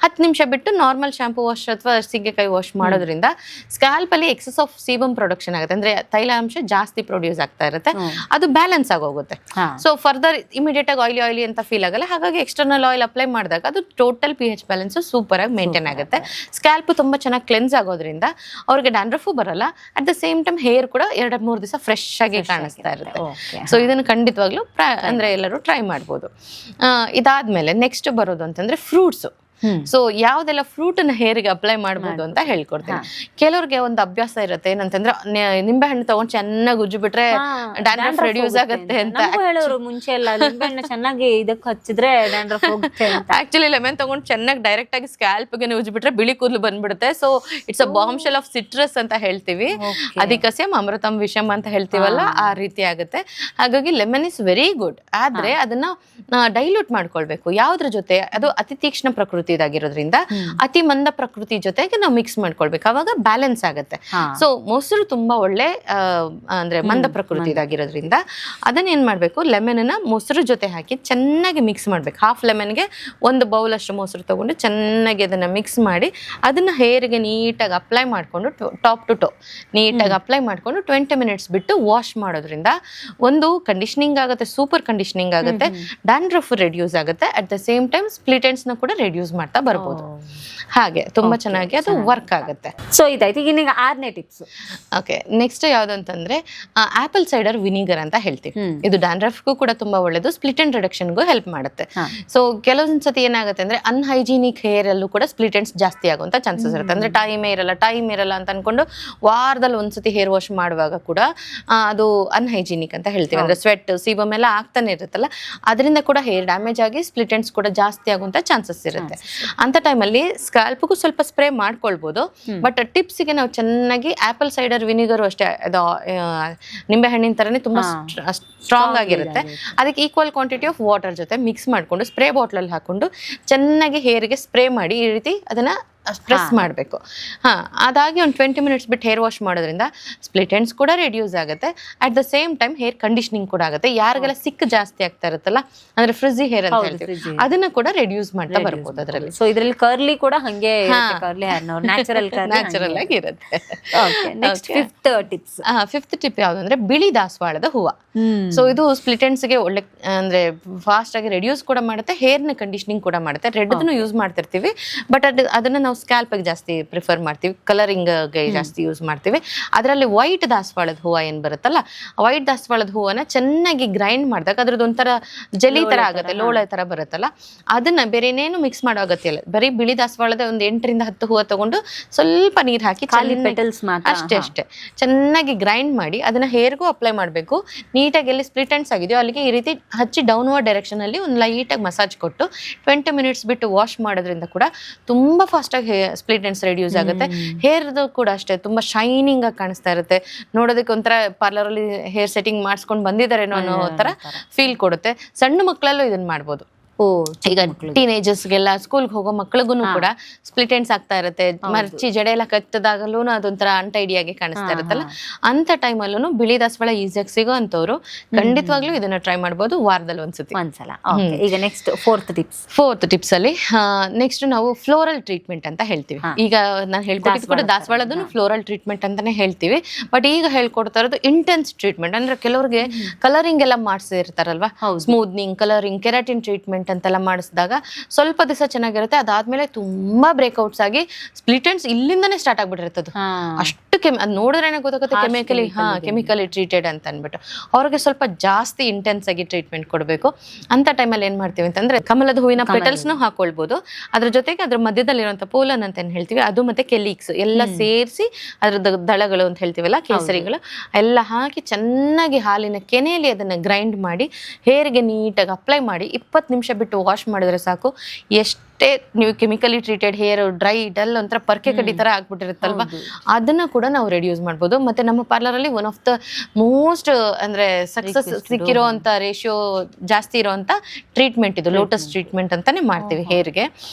10 ನಿಮಿಷ ಬಿಟ್ಟು ನಾರ್ಮಲ್ ಶಾಂಪೂ ವಾಶ್ ಅಥವಾ ಸೀಗೆಕಾಯಿ ವಾಶ್ ಮಾಡೋದ್ರಿಂದ ಸ್ಕ್ಯಾಲ್ಪ್ ಅಲ್ಲಿ ಎಕ್ಸಸ್ ಆಫ್ ಸೀಬಮ್ ಪ್ರೊಡಕ್ಷನ್ ಆಗುತ್ತೆ. ಅಂದ್ರೆ ತೈಲಾಂಶ ಜಾಸ್ತಿ ಪ್ರೊಡ್ಯೂಸ್ ಆಗ್ತಾ ಇರುತ್ತೆ, ಅದು ಬ್ಯಾಲೆನ್ಸ್ ಆಗೋಗುತ್ತೆ. ಸೊ ಫರ್ದರ್ ಇಮಿಡಿಯೇಟ್ ಆಗಿ ಆಯಿಲಿ ಅಂತ ಫೀಲ್ ಆಗಲ್ಲ. ಹಾಗಾಗಿ ಎಕ್ಸ್ಟರ್ನಲ್ ಆಯಿಲ್ ಅಪ್ಲೈ ಮಾಡಿದಾಗ ಅದು ಟೋಟಲ್ pH ಬ್ಯಾಲೆನ್ಸ್ ಸೂಪರ್ ಆಗಿ ಮೇಂಟೈನ್ ಆಗುತ್ತೆ. ಸ್ಕ್ಯಾಲ್ಪ್ ತುಂಬಾ ಚೆನ್ನಾಗಿ ಕ್ಲೆನ್ಸ್ ಆಗೋದ್ರಿಂದ ಅವ್ರಿಗೆ ಡ್ಯಾಂಡ್ರಫು ಬರಲ್ಲ. At the same time hair ಕೂಡ 2-3 ದಿವಸ ಫ್ರೆಶ್ ಆಗಿ ಕಾಣಿಸ್ತಾ ಇರುತ್ತೆ. ಸೊ ಇದನ್ನು ಖಂಡಿತವಾಗ್ಲೂ ಅಂದ್ರೆ ಎಲ್ಲರೂ ಟ್ರೈ ಮಾಡ್ಬೋದು. ಇದಾದ್ಮೇಲೆ ನೆಕ್ಸ್ಟ್ ಬರೋದು ಅಂತಂದ್ರೆ ಫ್ರೂಟ್ಸ್. ಸೊ ಯಾವ್ದೆಲ್ಲ ಫ್ರೂಟ್ ನ ಹೇರಿಗೆ ಅಪ್ಲೈ ಮಾಡ್ಬೋದು ಅಂತ ಹೇಳ್ಕೊಡ್ತೀನಿ. ಕೆಲವ್ರಿಗೆ ಒಂದು ಅಭ್ಯಾಸ ಇರುತ್ತೆ ಏನಂತಂದ್ರೆ ನಿಂಬೆ ಹಣ್ಣು ತಗೊಂಡ್ ಚೆನ್ನಾಗಿ ಉಜ್ಜಿ ಬಿಟ್ರೆ ಡ್ಯಾಂಡ್ರಫ್ ರೆಡ್ಯೂಸ್ ಆಗುತ್ತೆ ಅಂತ ಹೇಳೋರು ಮುಂಚೆ ಎಲ್ಲ ನಿಂಬೆಹಣ್ಣು ಚೆನ್ನಾಗಿ ಇದಕ್ಕೆ ಹಚ್ಚಿದ್ರೆ ಡ್ಯಾಂಡ್ರಫ್ ಹೋಗುತ್ತೆ ಅಂತ. ಆಕ್ಚುಲಿ ಲೆಮನ್ ತಗೊಂಡು ಚೆನ್ನಾಗಿ ಡೈರೆಕ್ಟ್ ಆಗಿ ಸ್ಕ್ಯಾಲ್ಪ್ ಗೆ ಉಜ್ಬಿಟ್ರೆ ಬಿಳಿ ಕೂದಲು ಬಂದ್ಬಿಡುತ್ತೆ. So it's a bomb shell of citrus ಅಂತ ಹೇಳ್ತೀವಿ. ಅಧಿಕಸ್ಯಂ ಅಮೃತಂ ವಿಷಮ್ ಅಂತ ಹೇಳ್ತೀವಲ್ಲ, ಆ ರೀತಿ ಆಗುತ್ತೆ. ಹಾಗಾಗಿ ಲೆಮನ್ ಇಸ್ ವೆರಿ ಗುಡ್. ಆದ್ರೆ ಅದನ್ನ ಡೈಲ್ಯೂಟ್ ಮಾಡ್ಕೊಳ್ಬೇಕು. ಯಾವ್ದ್ರ ಜೊತೆ? ಅದು ಅತಿ ತೀಕ್ಷ್ಣ ಪ್ರಕೃತಿದಾಗಿರೋದ್ರಿಂದ ಅತಿ ಮಂದ ಪ್ರಕೃತಿ ಜೊತೆಗೆ ನಾವು ಮಿಕ್ಸ್ ಮಾಡ್ಕೊಳ್ಬೇಕು. ಅವಾಗ ಬ್ಯಾಲೆನ್ಸ್ ಆಗುತ್ತೆ. ಸೊ ಮೊಸರು ತುಂಬಾ ಒಳ್ಳೆ ಅಂದ್ರೆ ಮಂದ ಪ್ರಕೃತಿದಾಗಿರೋದ್ರಿಂದ ಅದನ್ನ ಏನ್ ಮಾಡ್ಬೇಕು, ಲೆಮನ್ ಅನ್ನ ಮೊಸರು ಜೊತೆ ಹಾಕಿ ಚೆನ್ನಾಗಿ ಮಿಕ್ಸ್ ಮಾಡ್ಬೇಕು. ಹಾಫ್ ಲೆಮನ್ಗೆ 1 ಬೌಲ್ ಅಷ್ಟು ಮೊಸರು ತಗೊಂಡು ಚೆನ್ನಾಗಿ ಅದನ್ನ ಮಿಕ್ಸ್ ಮಾಡಿ ಅದನ್ನ ಹೇರಿಗೆ ನೀಟಾಗಿ ಅಪ್ಲೈ ಮಾಡ್ಕೊಂಡು ಟಾಪ್ ಟು ಟೋ ನೀಟಾಗಿ ಅಪ್ಲೈ ಮಾಡ್ಕೊಂಡು 20 ಮಿನಿಟ್ಸ್ ಬಿಟ್ಟು ವಾಶ್ ಮಾಡೋದ್ರಿಂದ ಒಂದು ಕಂಡೀಷನಿಂಗ್ ಆಗುತ್ತೆ, ಸೂಪರ್ ಕಂಡೀಷನಿಂಗ್ ಆಗುತ್ತೆ, ಡ್ಯಾಂಡ್ರಫ್ ರೆಡ್ಯೂಸ್ ಆಗುತ್ತೆ. At the same time split ends ನ ಕೂಡ ರೆಡ್ಯೂಸ್ ಮಾಡ್ತಾ ಬರ್ಬೋದು. ಹಾಗೆ ತುಂಬಾ ಚೆನ್ನಾಗಿ ಅದು ವರ್ಕ್ ಆಗುತ್ತೆ. ಸೊ ಇದಾಯ್ತು. ಈಗ 6ನೇ ಟಿಪ್ಸ್. ಓಕೆ, ನೆಕ್ಸ್ಟ್ ಯಾವ್ದು ಅಂತಂದ್ರೆ ಆಪಲ್ ಸೈಡರ್ ವಿನಿಗರ್ ಅಂತ ಹೇಳ್ತೀವಿ. ಇದು ಡ್ಯಾಂಡ್ರಫ್ಗೂ ಕೂಡ ತುಂಬಾ ಒಳ್ಳೇದು, ಸ್ಪ್ಲಿಟ್ ಎಂಡ್ ರಿಡಕ್ಷನ್ಗೂ ಹೆಲ್ಪ್ ಮಾಡುತ್ತೆ. ಸೊ ಕೆಲವೊಂದ್ಸತಿ ಏನಾಗುತ್ತೆ ಅಂದ್ರೆ ಅನ್ಹೈಜಿನಿಕ್ ಹೇರ್ ಅಲ್ಲೂ ಕೂಡ ಸ್ಪ್ಲಿಟ್ ಎಂಡ್ಸ್ ಜಾಸ್ತಿ ಆಗುವಂತ ಚಾನ್ಸಸ್ ಇರುತ್ತೆ. ಅಂದ್ರೆ ಟೈಮ್ ಇರಲ್ಲ ಅಂತ ಅನ್ಕೊಂಡು ವಾರದಲ್ಲಿ ಒಂದ್ಸತಿ ಹೇರ್ ವಾಶ್ ಮಾಡುವಾಗ ಕೂಡ ಅದು ಅನ್ಹೈಜಿನಿಕ್ ಅಂತ ಹೇಳ್ತೀವಿ. ಅಂದ್ರೆ ಸ್ವೆಟ್ ಸೀಬಮ್ ಎಲ್ಲ ಆಗ್ತಾನೆ ಇರುತ್ತಲ್ಲ, ಅದರಿಂದ ಕೂಡ ಹೇರ್ ಡ್ಯಾಮೇಜ್ ಆಗಿ ಸ್ಪ್ಲಿಟ್ ಎಂಡ್ಸ್ ಕೂಡ ಜಾಸ್ತಿ ಆಗುವಂತ ಚಾನ್ಸಸ್ ಇರುತ್ತೆ. ಅಂತ ಟೈಮಲ್ಲಿ ಸ್ಕ್ಯಾಲ್ಪ್ಗೂ ಸ್ವಲ್ಪ ಸ್ಪ್ರೇ ಮಾಡ್ಕೊಳ್ಬಹುದು. ಬಟ್ ಟಿಪ್ಸ್ಗೆ ನಾವು ಚೆನ್ನಾಗಿ ಆಪಲ್ ಸೈಡರ್ ವಿನಿಗರ್ ಅಷ್ಟೇ, ಅದು ನಿಂಬೆ ಹಣ್ಣಿನ ತರನೇ ತುಂಬಾ ಸ್ಟ್ರಾಂಗ್ ಆಗಿರುತ್ತೆ. ಅದಕ್ಕೆ ಈಕ್ವಲ್ ಕ್ವಾಂಟಿಟಿ ಆಫ್ ವಾಟರ್ ಜೊತೆ ಮಿಕ್ಸ್ ಮಾಡ್ಕೊಂಡು ಸ್ಪ್ರೇ ಬಾಟ್ಲಲ್ಲಿ ಹಾಕೊಂಡು ಚೆನ್ನಾಗಿ ಹೇರ್ಗೆ ಸ್ಪ್ರೇ ಮಾಡಿ ಈ ರೀತಿ ಅದನ್ನ ಪ್ರೆಸ್ ಮಾಡಬೇಕು. ಅದಾಗಿ ಒಂದು 20 ಮಿನಿಟ್ಸ್ ಬಿಟ್ಟು ಹೇರ್ ವಾಶ್ ಮಾಡೋದ್ರಿಂದ ಸ್ಪ್ಲಿಟ್ ಎಂಡ್ಸ್ ಕೂಡ ರೆಡ್ಯೂಸ್ ಆಗುತ್ತೆ. At the same time hair conditioning ಕೂಡ ಆಗುತ್ತೆ. ಯಾರಿಗೆಲ್ಲ ಸಿಕ್ ಜಾಸ್ತಿ ಆಗ್ತಾ ಇರುತ್ತಲ್ಲ, ಅಂದ್ರೆ ಫ್ರಿಜಿ ಹೇರ್ ಅಂತ ಹೇಳ್ತೀವಿ, ಅದನ್ನ ಕೂಡ ರೆಡ್ಯೂಸ್ ಮಾಡ್ತಾ ಬರ್ಬೋದು ಅದರಲ್ಲಿ. ಸೊ ಇದರಲ್ಲಿ ಕರ್ಲಿ ಕೂಡ ಹಂಗೆ ಕರ್ಲಿ ಹೇರ್ ನ್ಯಾಚುರಲ್ ಆಗಿ ಇರುತ್ತೆ. Next 5th tips. 5th tip ಯಾವ್ದು ಅಂದ್ರೆ ಬಿಳಿ ದಾಸವಾಳದ ಹೂವು. ಸೊ ಇದು ಸ್ಪ್ಲಿಟ್ ಎಂಡ್ಸ್ ಗೆ ಒಳ್ಳೆ ಅಂದ್ರೆ ಫಾಸ್ಟ್ ಆಗಿ ರೆಡ್ಯೂಸ್ ಕೂಡ ಮಾಡುತ್ತೆ, ಹೇರ್ ನ ಕಂಡೀಷನಿಂಗ್ ಕೂಡ ಮಾಡುತ್ತೆ. ರೆಡ್ ಯೂಸ್ ಮಾಡ್ತಿರ್ತೀವಿ, ಬಟ್ ಅದನ್ನ ನಾವು ಸ್ಕ್ಯಾಲ್ಪ್ ಜಾಸ್ತಿ ಪ್ರಿಫರ್ ಮಾಡ್ತೀವಿ, ಕಲರಿಂಗ್ ಗೆ ಜಾಸ್ತಿ ಯೂಸ್ ಮಾಡ್ತೀವಿ. ಅದರಲ್ಲಿ ವೈಟ್ ದಾಸವಾಳದ ಹೂವು ಏನ್ ಬರುತ್ತಲ್ಲ, ವೈಟ್ ದಾಸವಾಳದ ಹೂವನ್ನ ಚೆನ್ನಾಗಿ ಗ್ರೈಂಡ್ ಮಾಡಿದಾಗ ಅದ್ರದ್ದು ಒಂಥರ ಜಲಿ ತರ ಆಗುತ್ತೆ, ಲೋಳೆ ತರ ಬರುತ್ತಲ್ಲ, ಅದನ್ನ ಬೇರೆ ಏನೇನು ಮಿಕ್ಸ್ ಮಾಡೋ ಅಗತ್ಯ ಇಲ್ಲ. ಬರೀ ಬಿಳಿ ದಾಸವಾಳದ ಒಂದು 8 ರಿಂದ 10 ಹೂವು ತಗೊಂಡು ಸ್ವಲ್ಪ ನೀರ್ ಹಾಕಿ ಅಷ್ಟೇ ಚೆನ್ನಾಗಿ ಗ್ರೈಂಡ್ ಮಾಡಿ ಅದನ್ನ ಹೇರ್ಗೂ ಅಪ್ಲೈ ಮಾಡಬೇಕು. ನೀಟಾಗಿ ಎಲ್ಲಿ ಸ್ಪ್ಲಿಟ್ ಎಂಡ್ಸ್ ಆಗಿದೆಯೋ ಅಲ್ಲಿಗೆ ಈ ರೀತಿ ಹಚ್ಚಿ ಡೌನ್ವರ್ಡ್ ಡೈರೆಕ್ಷನ್ ಅಲ್ಲಿ ಒಂದು ಲೈಟ್ ಆಗಿ ಮಸಾಜ್ ಕೊಟ್ಟು 20 ಮಿನಿಟ್ಸ್ ಬಿಟ್ಟು ವಾಶ್ ಮಾಡೋದ್ರಿಂದ ಕೂಡ ತುಂಬಾ ಫಾಸ್ಟ್ ಆಗಿ ಸ್ಪ್ಲಿಟ್ ಎಂಡ್ಸ್ ರೆಡ್ಯೂಸ್ ಆಗುತ್ತೆ. ಹೇರ್ ಕೂಡ ಅಷ್ಟೇ ತುಂಬಾ ಶೈನಿಂಗ್ ಆಗಿ ಕಾಣಿಸ್ತಾ ಇರುತ್ತೆ. ನೋಡೋದಕ್ಕೆ ಒಂಥರ ಪಾರ್ಲರ್ ಅಲ್ಲಿ ಹೇರ್ ಸೆಟ್ಟಿಂಗ್ ಮಾಡಿಸ್ಕೊಂಡು ಬಂದಿದ್ದಾರೇನೋ ಅನ್ನೋ ತರ ಫೀಲ್ ಕೊಡುತ್ತೆ. ಸಣ್ಣ ಮಕ್ಕಳಲ್ಲೂ ಇದನ್ನ ಮಾಡ್ಬೋದು. ಈಗ ಟೀನೇಜರ್ಸ್ಗೆಲ್ಲ ಸ್ಕೂಲ್ಗೆ ಹೋಗೋ ಮಕ್ಳಿಗೂ ಕೂಡ ಸ್ಪ್ಲಿಟ್ ಎಂಡ್ಸ್ ಆಗ್ತಾ ಇರುತ್ತೆ. ಮರ್ಚಿ ಜಡೆ ಎಲ್ಲ ಕತ್ತದಾಗಲೂ ಅದೊಂಥರ ಅನ್ಟೈಡಿಯಾಗಿ ಕಾಣಿಸ್ತಾ ಇರುತ್ತಲ್ಲ, ಅಂತ ಟೈಮಲ್ಲೂ ಬಿಳಿ ದಾಸವಾಳ ಈಸಿಯಾಗಿ ಸಿಗೋ ಅಂತವ್ರು ಖಂಡಿತವಾಗ್ಲೂ ಇದನ್ನ ಟ್ರೈ ಮಾಡ್ಬೋದು, ವಾರದಲ್ಲಿ ಒಂದ್ಸಲ. ಈಗ ನೆಕ್ಸ್ಟ್ 4th ಟಿಪ್ಸ್ ಅಲ್ಲಿ ನೆಕ್ಸ್ಟ್ ನಾವು ಫ್ಲೋರಲ್ ಟ್ರೀಟ್ಮೆಂಟ್ ಅಂತ ಹೇಳ್ತೀವಿ. ಈಗ ನಾನು ಹೇಳ್ಕೊಟ್ಟಿದ್ದು ಕೂಡ ದಾಸವಾಳದನ್ನು ಫ್ಲೋರಲ್ ಟ್ರೀಟ್ಮೆಂಟ್ ಅಂತಾನೆ ಹೇಳ್ತೀವಿ. ಬಟ್ ಈಗ ಹೇಳ್ಕೊಡ್ತಾ ಇರೋದು ಇಂಟೆನ್ಸ್ ಟ್ರೀಟ್ಮೆಂಟ್. ಅಂದ್ರೆ ಕೆಲವ್ರಿಗೆ ಕಲರಿಂಗ್ ಎಲ್ಲ ಮಾಡಿಸಿರ್ತಾರಲ್ವಾ, ಸ್ಮೂತ್ನಿಂಗ್, ಕಲರಿಂಗ್, ಕೆರಾಟಿನ್ ಟ್ರೀಟ್ಮೆಂಟ್ ಅಂತೆಲ್ಲ ಮಾಡಿಸಿದಾಗ ಸ್ವಲ್ಪ ದಿವಸ ಚೆನ್ನಾಗಿರುತ್ತೆ. ಅದಾದ್ಮೇಲೆ ತುಂಬಾ ಬ್ರೇಕ್ಔಟ್ಸ್ ಆಗಿ ಸ್ಪ್ಲಿಟ್ ಎಂಡ್ಸ್ ಇಲ್ಲಿಂದಾನೇ ಸ್ಟಾರ್ಟ್ ಆಗ್ಬಿಟ್ಟಿರ್ತದೆ. ಅಷ್ಟು ಅದ್ ನೋಡಿದ್ರೆ ಗೊತ್ತಾಗುತ್ತೆ ಕೆಮಿಕಲಿ ಟ್ರೀಟೆಡ್ ಅಂತ ಅನ್ಬಿಟ್ಟು. ಅವ್ರಿಗೆ ಸ್ವಲ್ಪ ಜಾಸ್ತಿ ಇಂಟೆನ್ಸ್ ಆಗಿ ಟ್ರೀಟ್ಮೆಂಟ್ ಕೊಡಬೇಕು. ಅಂತ ಟೈಮಲ್ಲಿ ಏನ್ ಮಾಡ್ತೀವಿ ಅಂತಂದ್ರೆ ಕಮಲದ ಹೂವಿನ ಪೆಟಲ್ಸ್ನು ಹಾಕೊಳ್ಬಹುದು. ಅದ್ರ ಜೊತೆಗೆ ಅದ್ರ ಮಧ್ಯದಲ್ಲಿರುವಂತ ಪೋಲನ್ ಅಂತ ಏನ್ ಹೇಳ್ತೀವಿ ಅದು, ಮತ್ತೆ ಕೆಲೀಕ್ಸ್ ಎಲ್ಲ ಸೇರಿಸಿ ಅದ್ರದ್ದು ದಳಗಳು ಅಂತ ಹೇಳ್ತೀವಲ್ಲ, ಕೇಸರಿಗಳು ಎಲ್ಲ ಹಾಕಿ ಚೆನ್ನಾಗಿ ಹಾಲಿನ ಕೆನೆಯಲ್ಲಿ ಅದನ್ನ ಗ್ರೈಂಡ್ ಮಾಡಿ ಹೇರ್ಗೆ ನೀಟಾಗಿ ಅಪ್ಲೈ ಮಾಡಿ 20 ನಿಮಿಷ ಬಿಟ್ಟು ವಾಶ್ ಮಾಡಿದ್ರೆ ಸಾಕು. ಎಷ್ಟೇ ನೀವು chemically treated hair dry dull ಒಂಥರ ಪರ್ಕೆ ಕಡ್ಡಿ ತರ ಆಗ್ಬಿಟ್ಟಿರುತ್ತಲ್ವಾ, ಅದನ್ನ ಕೂಡ ನಾವು ರೆಡ್ಯೂಸ್ ಮಾಡ್ಬೋದು. ಮತ್ತೆ ನಮ್ಮ ಪಾರ್ಲರ್ ಅಲ್ಲಿ ಒನ್ ಆಫ್ ದ ಮೋಸ್ಟ್ ಅಂದ್ರೆ ಸಕ್ಸಸ್ ಸಿಕ್ಕಿರೋ ಅಂತ ರೇಷಿಯೋ ಜಾಸ್ತಿ ಇರೋಂತ ಟ್ರೀಟ್ಮೆಂಟ್ ಇದು ಲೋಟಸ್ ಟ್ರೀಟ್ಮೆಂಟ್ ಅಂತಾನೆ ಮಾಡ್ತೀವಿ ಹೇರ್ಗೆ.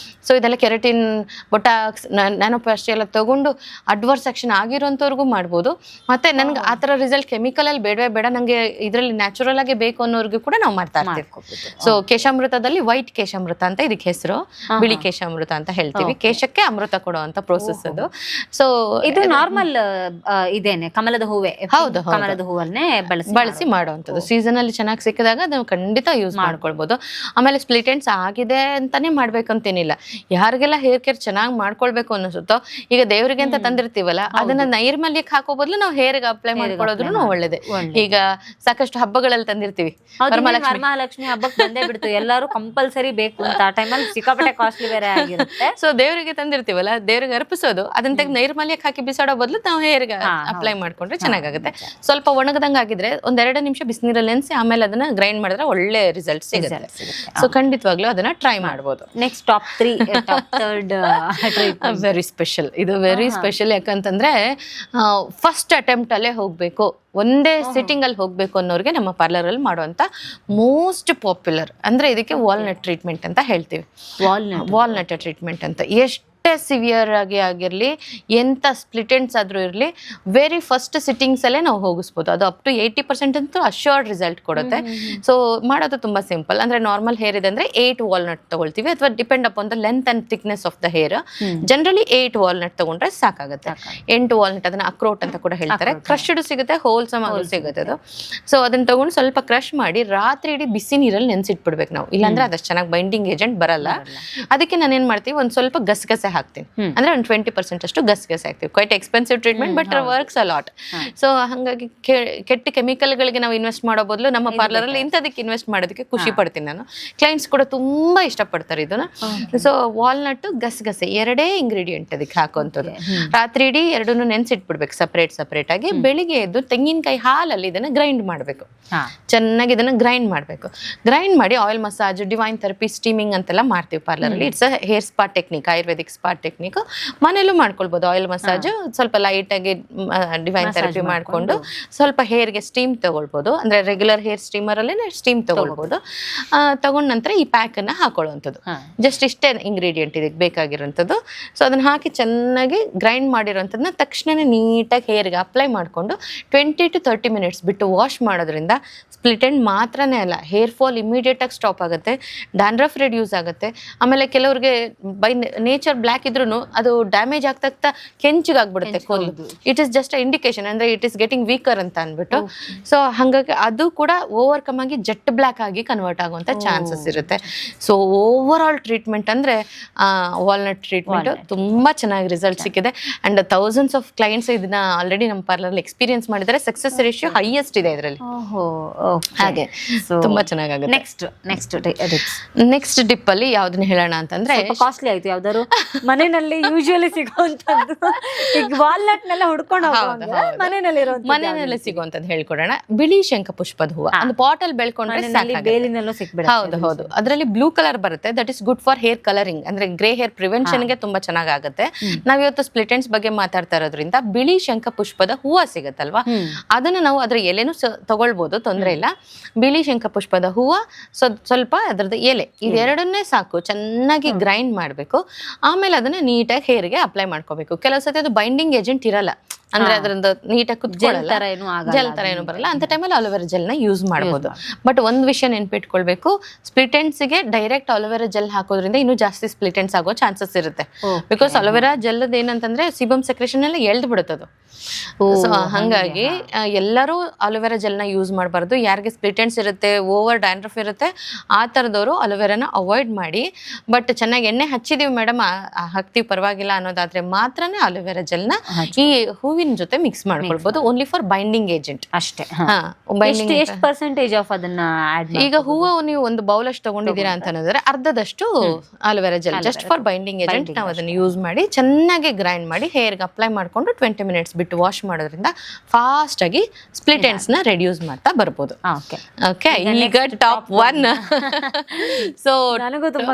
ಸೊ ಇದೆಲ್ಲ ಕೆರಟಿನ್, ಬೊಟಾಕ್ಸ್, ನ್ಯಾನೋಪ್ಲಾಸ್ಟಿ ಎಲ್ಲ ತಗೊಂಡು ಅಡ್ವರ್ಸ್ ಆಕ್ಷನ್ ಆಗಿರೋಂಥವ್ರಿಗೂ ಮಾಡ್ಬೋದು. ಮತ್ತೆ ನನ್ಗೆ ಆ ಥರ ರಿಸಲ್ಟ್ ಕೆಮಿಕಲ್ ಅಲ್ಲಿ ಬೇಡವೇ ಬೇಡ, ನಂಗೆ ಇದರಲ್ಲಿ ನ್ಯಾಚುರಲ್ ಆಗಿ ಬೇಕು ಅನ್ನೋರ್ಗೂ ಕೂಡ ನಾವು ಮಾಡ್ತಾ ಇರ್ತೀವಿ. ಸೊ ಕೇಶಾಮೃತದಲ್ಲಿ ವೈಟ್ ಕೇಶಾಮೃತ ಅಂತ ಇದಕ್ಕೆ ಹೆಸರು, ಬಿಳಿ ಕೇಶಾಮೃತ ಅಂತ ಹೇಳ್ತೀವಿ. ಕೇಶಕ್ಕೆ ಅಮೃತ ಕೊಡುವಂತ ಪ್ರೋಸೆಸ್ ಅದು. ಸೊ ಇದು ನಾರ್ಮಲ್ ಇದೇನೆ ಕಮಲದ ಹೂವೇ. ಹೌದು, ಕಮಲದ ಹೂವನ್ನೇ ಬಳಸಿ ಮಾಡುವಂಥದ್ದು. ಸೀಸನ್ ಅಲ್ಲಿ ಚೆನ್ನಾಗಿ ಸಿಕ್ಕಿದಾಗ ಅದನ್ನು ಖಂಡಿತ ಯೂಸ್ ಮಾಡ್ಕೊಳ್ಬಹುದು. ಆಮೇಲೆ ಸ್ಪ್ಲಿಟ್ ಎಂಡ್ಸ್ ಆಗಿದೆ ಅಂತಾನೆ ಮಾಡ್ಬೇಕಂತೇನಿಲ್ಲ. ಯಾರಿಗೆಲ್ಲ ಹೇರ್ ಕೇರ್ ಚೆನ್ನಾಗಿ ಮಾಡ್ಕೊಳ್ಬೇಕು ಅನ್ನಿಸುತ್ತೋ, ಈಗ ದೇವರಿಗೆ ಅಂತ ತಂದಿರ್ತೀವಲ್ಲ, ಅದನ್ನ ನೈರ್ಮಲ್ಯಕ್ಕೆ ಹಾಕೋ ಬದಲು ನಾವು ಹೇರ್ಗೆ ಅಪ್ಲೈ ಮಾಡ್ಕೊಳ್ಳೋದ್ರೂ ಒಳ್ಳೇದೇ. ಈಗ ಸಾಕಷ್ಟು ಹಬ್ಬಗಳಲ್ಲಿ ತಂದಿರ್ತೀವಿ, ವರಮಹಾಲಕ್ಷ್ಮಿ ಹಬ್ಬಕ್ಕೆ ಬಂದೇ ಬಿಡ್ತು, ಎಲ್ಲರೂ ಕಂಪಲ್ಸರಿ ಬೇಕು ಅಂತ. ಆ ಟೈಮಲ್ಲಿ ಸಿಕ್ಕಾಪಟ್ಟೆ ಕಾಸ್ಟ್ಲಿ ಬೇರೆ ಆಗಿರುತ್ತೆ. ಸೊ ದೇವರಿಗೆ ತಂದಿರ್ತೀವಲ್ಲ, ದೇವ್ರಿಗೆ ಅರ್ಪಿಸೋದು, ಅದನ್ನ ತೆಗೆದು ನೈರ್ಮಲ್ಯಕ್ಕೆ ಹಾಕಿ ಬಿಸಾಡೋ ಬದಲು ನಾವು ಹೇರ್ಗೆ ಅಪ್ಲೈ ಮಾಡ್ಕೊಂಡ್ರೆ ಚೆನ್ನಾಗುತ್ತೆ. ಸ್ವಲ್ಪ ಒಣಗದಂಗ ಆಗಿದ್ರೆ 1-2 ನಿಮಿಷ ಬಿಸಿನೀರಲ್ಲಿ ನೆನೆಸಿ ಆಮೇಲೆ ಅದನ್ನ ಗ್ರೈಂಡ್ ಮಾಡಿದ್ರೆ ಒಳ್ಳೆ ರಿಸಲ್ಟ್ ಸಿಗುತ್ತೆ. ಸೊ ಖಂಡಿತವಾಗ್ಲೂ ಅದನ್ನ ಟ್ರೈ ಮಾಡ್ಬೋದು. Next top 3 top 3rd very special, ಇದು ವೆರಿ ಸ್ಪೆಷಲ್. ಯಾಕಂತಂದ್ರೆ ಫಸ್ಟ್ ಅಟೆಂಪ್ಟ್ ಅಲ್ಲೇ ಹೋಗ್ಬೇಕು, ಒಂದೇ ಸಿಟ್ಟಿಂಗ್ ಅಲ್ಲಿ ಹೋಗ್ಬೇಕು ಅನ್ನೋರಿಗೆ ನಮ್ಮ ಪಾರ್ಲರ್ ಅಲ್ಲಿ ಮಾಡುವಂತ ಮೋಸ್ಟ್ ಪಾಪ್ಯುಲರ್ ಅಂದ್ರೆ ಇದಕ್ಕೆ ವಾಲ್ನಟ್ ಟ್ರೀಟ್ಮೆಂಟ್ ಅಂತ ಹೇಳ್ತೀವಿ. ವಾಲ್ನಟ್ ಟ್ರೀಟ್ಮೆಂಟ್ ಅಂತ ಎಷ್ಟೇ ಸಿವಿಯರ್ ಆಗಿ ಆಗಿರಲಿ, ಎಂಥ ಸ್ಪ್ಲಿಟ್ ಎಂಡ್ಸ್ ಆದರೂ ಇರಲಿ, ವೆರಿ ಫಸ್ಟ್ ಸಿಟ್ಟಿಂಗ್ಸ್ ಅಲ್ಲೇ ನಾವು ಹೋಗಿಸ್ಬೋದು. ಅದು ಅಪ್ ಟು 80% ಅಂತೂ ಅಶ್ಯೂರ್ಡ್ ರಿಸಲ್ಟ್ ಕೊಡುತ್ತೆ. ಸೊ ಮಾಡೋದು ತುಂಬಾ ಸಿಂಪಲ್. ಅಂದ್ರೆ ನಾರ್ಮಲ್ ಹೇರ್ ಇದೆ ಅಂದ್ರೆ 8 ವಾಲ್ನಟ್ ತಗೊಳ್ತೀವಿ, ಅಥವಾ depend upon the length and thickness of the hair. Generally 8 walnut ತಗೊಂಡ್ರೆ ಸಾಕಾಗುತ್ತೆ. 8 ವಾಲ್ನಟ್, ಅದನ್ನ ಅಕ್ರೋಟ್ ಅಂತ ಕೂಡ ಹೇಳ್ತಾರೆ. ಕ್ರಶ್ಡ್ ಸಿಗುತ್ತೆ, ಹೋಲ್ಸಮ್ ಆಗಿ ಸಿಗುತ್ತೆ ಅದು. ಸೊ ಅದನ್ನ ತಗೊಂಡು ಸ್ವಲ್ಪ ಕ್ರಶ್ ಮಾಡಿ ರಾತ್ರಿ ಇಡೀ ಬಿಸಿ ನೀರಲ್ಲಿ ನೆನ್ಸಿಟ್ಬಿಡ್ಬೇಕು ನಾವು, ಇಲ್ಲಾಂದ್ರೆ ಅದಷ್ಟು ಚೆನ್ನಾಗಿ ಬೈಂಡಿಂಗ್ ಏಜೆಂಟ್ ಬರಲ್ಲ. ಅದಕ್ಕೆ ನಾನು ಏನ್ ಮಾಡ್ತೀವಿ, ಒಂದ್ ಸ್ವಲ್ಪ ಗಸಗಸೆ ಹಾಕ್ತೀನಿ, ಅಂದ್ರೆ ಒಂದು 20% ಅಷ್ಟು ಗಸಗಸೆ ಹಾಕ್ತೀವಿ. Quite expensive treatment, but works a lot. So ಹಾಗಾಗಿ ಕೆಟ್ಟ ಕೆಮಿಕಲ್ಗಳಿಗೆ ನಾವು ಇನ್ವೆಸ್ಟ್ ಮಾಡೋ ಬದಲು ನಮ್ಮ ಪಾರ್ಲರ್ ಅಲ್ಲಿ ಇಂಥದಕ್ಕೆ ಇನ್ವೆಸ್ಟ್ ಮಾಡೋದಕ್ಕೆ ಖುಷಿ ಪಡ್ತೀನಿ ನಾನು. ಕ್ಲೈಂಟ್ಸ್ ಕೂಡ ತುಂಬಾ ಇಷ್ಟಪಡ್ತಾರೆ ಇದನ್ನ. ಸೊ ವಾಲ್ನಟ್, ಗಸಗಸೆ 2 ಇಂಗ್ರೀಡಿಯೆಂಟ್ ಅದಕ್ಕೆ ಹಾಕುವಂಥದ್ದು. ರಾತ್ರಿ ಇಡೀ 2 ನೆನ್ಸಿಟ್ಬಿಡ್ಬೇಕು ಸಪರೇಟ್ ಆಗಿ. ಬೆಳಿಗ್ಗೆ ಎದ್ದು ತೆಂಗಿನಕಾಯಿ ಹಾಲಲ್ಲಿ ಇದನ್ನ ಗ್ರೈಂಡ್ ಮಾಡಬೇಕು, ಚೆನ್ನಾಗಿ ಇದನ್ನ ಗ್ರೈಂಡ್ ಮಾಡಬೇಕು. ಗ್ರೈಂಡ್ ಮಾಡಿ oil massage, divine therapy, steaming ಅಂತೆಲ್ಲ ಮಾಡ್ತೀವಿ ಪಾರ್ಲರ್ ಅಲ್ಲಿ. It's a hair spa technique, Ayurvedic spa technique. ಮನೇಲೂ ಮಾಡ್ಕೊಳ್ಬಹುದು. ಆಯಿಲ್ ಮಸಾಜ್, ಸ್ವಲ್ಪ ಲೈಟ್ ಆಗಿ ಡಿವೈನ್ ಥೆರಪಿ ಮಾಡ್ಕೊಂಡು ಸ್ವಲ್ಪ ಹೇರ್ಗೆ ಸ್ಟೀಮ್ ತಗೊಳ್ಬಹುದು. ಅಂದ್ರೆ ರೆಗ್ಯುಲರ್ ಹೇರ್ ಸ್ಟೀಮರ್ ಅಲ್ಲೇ ಸ್ಟೀಮ್ ತಗೊಳ್ಬಹುದು. ತಗೊಂಡ ನಂತರ ಈ ಪ್ಯಾಕ್ ಅನ್ನ ಹಾಕೊಳ್ಳುವಂಥದ್ದು. ಜಸ್ಟ್ ಇಷ್ಟೇ ಇಂಗ್ರೀಡಿಯೆಂಟ್ ಇದಕ್ಕೆ ಬೇಕಾಗಿರುವಂಥದ್ದು. ಸೊ ಅದನ್ನ ಹಾಕಿ ಚೆನ್ನಾಗಿ ಗ್ರೈಂಡ್ ಮಾಡಿರೋಂಥದ್ದನ್ನ ತಕ್ಷಣನೇ ನೀಟಾಗಿ ಹೇರ್ಗೆ ಅಪ್ಲೈ ಮಾಡಿಕೊಂಡು 20 to 30 ಮಿನಿಟ್ಸ್ ಬಿಟ್ಟು ವಾಶ್ ಮಾಡೋದ್ರಿಂದ ಸ್ಪ್ಲಿಟ್ ಎಂಡ್ ಮಾತ್ರನೇ ಅಲ್ಲ, ಹೇರ್ ಫಾಲ್ ಇಮಿಡಿಯೇಟ್ ಆಗಿ ಸ್ಟಾಪ್ ಆಗುತ್ತೆ, ಡ್ಯಾಂಡ್ರಫ್ ರಿಡ್ಯೂಸ್ ಆಗುತ್ತೆ. ಆಮೇಲೆ ಕೆಲವ್ರಿಗೆ ಬೈ ನೇಚರ್ ಬ್ಲ್ಯಾಕ್ ಇದ್ರೂ ಅದು ಡ್ಯಾಮೇಜ್ ಆಗ್ತಾ ಕೆಂಚಿಗಾಗ್ಬಿಡುತ್ತೆ ಕೂದಲು. ಇಟ್ ಇಸ್ ಜಸ್ಟ್ ಇಂಡಿಕೇಶನ್, ಅಂದ್ರೆ ಇಟ್ ಇಸ್ ಗೆಟಿಂಗ್ ವೀಕರ್ ಅಂತ ಅಂದ್ಬಿಟ್ಟು. ಸೊ ಹಾಗಾಗಿ ಅದು ಕೂಡ ಓವರ್ಕಮ್ ಆಗಿ ಜೆಟ್ ಬ್ಲ್ಯಾಕ್ ಆಗಿ ಕನ್ವರ್ಟ್ ಆಗುವಂತ ಚಾನ್ಸಸ್ ಇರುತ್ತೆ. ಸೊ ಓವರ್ ಆಲ್ ಟ್ರೀಟ್ಮೆಂಟ್ ಅಂದ್ರೆ ವಾಲ್ನಟ್ ಟ್ರೀಟ್ಮೆಂಟ್ ತುಂಬಾ ಚೆನ್ನಾಗಿ ರಿಸಲ್ಟ್ ಸಿಕ್ಕಿದೆ. ಅಂಡ್ ಥೌಸಂಡ್ಸ್ ಆಫ್ ಕ್ಲೈಂಟ್ಸ್ ಇದನ್ನ ಆಲ್ರೆಡಿ ನಮ್ಮ ಪಾರ್ಲರ್ ಎಕ್ಸ್ಪೀರಿಯನ್ಸ್ ಮಾಡಿದ್ದಾರೆ. ಸಕ್ಸಸ್ ರೇಷಿಯೋ ಹೈಯೆಸ್ಟ್ ಇದೆ ಇದರಲ್ಲಿ. ಹಾಗೆ ತುಂಬಾ ಚೆನ್ನಾಗುತ್ತೆ. ನೆಕ್ಸ್ಟ್ ಡಿಪ್ ಅಲ್ಲಿ ಯಾವ್ದನ್ನ ಹೇಳೋಣ ಅಂತಂದ್ರೆ, ಕಾಸ್ಟ್ಲಿ ಆಯ್ತು ಯಾವ್ದಾದ್ರು ಮನೆಯಲ್ಲಿ ಯೂಶುವಲಿ ಸಿಗುವಂತದ್ದು. ಈಗ ವಾಲ್ನಟ್ ನೆಲ್ಲ ಹುಡ್ಕೊಂಡು ಮನೆಯಲ್ಲಿ ಸಿಗುವಂತದ್ದು ಹೇಳ್ಕೊಡೋಣ. ಬಿಳಿ ಶಂಖ ಪುಷ್ಪದ ಹೂವು ಒಂದು ಪಾಟಲ್ ಬೆಳ್ಕೊಂಡ್ರೆ ಬೇಲಿನಲ್ಲೂ ಸಿಕ್ಬಿಡುತ್ತೆ. ಹೌದು, ಅದರಲ್ಲಿ ಬ್ಲೂ ಕಲರ್ ಬರುತ್ತೆ. That is good for hair colouring, ಅಂದ್ರೆ ಗ್ರೇ ಹೇರ್ ಪ್ರಿವೆನ್ಷನ್ ಗೆ ತುಂಬಾ ಚೆನ್ನಾಗುತ್ತೆ. ನಾವಿವತ್ತು ಸ್ಪ್ಲಿಟ್ ಎಂಡ್ಸ್ ಬಗ್ಗೆ ಮಾತಾಡ್ತಾ ಇರೋದ್ರಿಂದ ಬಿಳಿ ಶಂಖ ಪುಷ್ಪದ ಹೂವು ಸಿಗತ್ತಲ್ವಾ, ಅದನ್ನ ನಾವು ಅದ್ರ ಎಲೆನೂ ತಗೊಳ್ಬಹುದು, ತೊಂದ್ರೆ ಇಲ್ಲ. ಬಿಳಿ ಶಂಖ ಪುಷ್ಪದ ಹೂವು, ಸ್ವಲ್ಪ ಅದರದ್ದು ಎಲೆ, ಇದೆರಡನ್ನೇ ಸಾಕು ಚೆನ್ನಾಗಿ ಗ್ರೈಂಡ್ ಮಾಡಬೇಕು. ಆಮೇಲೆ ಅದನ್ನ ನೀಟಾಗಿ ಹೇರ್ಗೆ ಅಪ್ಲೈ ಮಾಡ್ಕೋಬೇಕು. ಕೆಲವು ಸತಿ ಅದು ಬೈಂಡಿಂಗ್ ಏಜೆಂಟ್ ಇರಲ್ಲ, ಅಂದ್ರೆ ಅದರಿಂದ ನೀಟಾಗಿ ಕುತ್ಕೊಳ್ಳಲ್ಲ, ಜೆಲ್ ತರ ಏನು ಬರಲ್ಲ. ಅಂತ ಟೈಮಲ್ಲಿ ಅಲೋವೆರಾ ಜೆಲ್ ನ ಯೂಸ್ ಮಾಡಬಹುದು. ಬಟ್ ಒಂದ್ ವಿಷಯ ನೆನ್ಪಿಟ್ಕೊಳ್ಬೇಕು, ಸ್ಪ್ಲಿಟ್ ಎಂಡ್ಸ್ ಗೆ ಡೈರೆಕ್ಟ್ ಅಲೋವೆರಾ ಜೆಲ್ ಹಾಕೋದ್ರಿಂದ ಇನ್ನೂ ಜಾಸ್ತಿ ಸ್ಪ್ಲಿಟ್ ಎಂಡ್ಸ್ ಆಗೋ ಚಾನ್ಸಸ್ ಇರುತ್ತೆ. ಬಿಕಾಸ್ ಅಲೋವೆರಾ ಜೆಲ್ ಏನಂತಂದ್ರೆ ಸಿಬಮ್ ಸೆಕ್ರೇಷನ್ ಎಲ್ಲ ಎಳ್ದು ಬಿಡುತ್ತದು. ಸೊ ಹಂಗಾಗಿ ಎಲ್ಲರೂ ಅಲೋವೆರಾ ಜೆಲ್ ನ ಯೂಸ್ ಮಾಡಬಾರ್ದು. ಯಾರಿಗೆ ಸ್ಪ್ಲಿಟ್ ಎಂಡ್ಸ್ ಇರುತ್ತೆ, ಓವರ್ ಡ್ಯಾಂಡ್ರಫ್ ಇರುತ್ತೆ, ಆ ತರದವರು ಅಲೋವೆರಾನ ಅವಾಯ್ಡ್ ಮಾಡಿ. ಬಟ್ ಚೆನ್ನಾಗಿ ಎಣ್ಣೆ ಹಚ್ಚಿದೀವಿ ಮೇಡಮ್, ಹಾಕ್ತಿವಿ ಪರವಾಗಿಲ್ಲ ಅನ್ನೋದಾದ್ರೆ ಮಾತ್ರನೇ ಅಲೋವೆರಾ ಜೆಲ್ ನ ಈ ಹೂವಿನ ಜೊತೆ ಮಿಕ್ಸ್ ಮಾಡ್ಕೊಳ್ಬಹುದು. ಓನ್ಲಿ ಫಾರ್ ಬೈಂಡಿಂಗ್ ಏಜೆಂಟ್ ಅಷ್ಟೇ. ಎಷ್ಟು ಪರ್ಸೆಂಟೇಜ್ ಆಫ್ ಅದನ್ನ ಈಗ ಹೂವು ನೀವು ಒಂದು ಬೌಲ್ ಅಷ್ಟು ತಗೊಂಡಿದ್ದೀರಾ ಅಂತ ಅನ್ನೋದ್ರೆ ಅರ್ಧದಷ್ಟು aloe vera gel just for binding agent ನಾವು ಅದನ್ನ ಯೂಸ್ ಮಾಡಿ ಚೆನ್ನಾಗಿ ಗ್ರೈಂಡ್ ಮಾಡಿ ಹೇರ್ಗೆ ಅಪ್ಲೈ ಮಾಡ್ಕೊಂಡು 20 ಮಿನಿಟ್ಸ್ ಬಿಟ್ಟು ವಾಶ್ ಮಾಡೋದ್ರಿಂದ ಫಾಸ್ಟ್ ಆಗಿ ಸ್ಪ್ಲಿಟ್ ಎಂಡ್ಸ್ ನ ರೆಡ್ಯೂಸ್ ಮಾಡ್ತಾ ಬರ್ಬೋದು. ಓಕೆ, ಈಗ ಟಾಪ್ 1. ಸೊ ನನಗೂ ತುಂಬಾ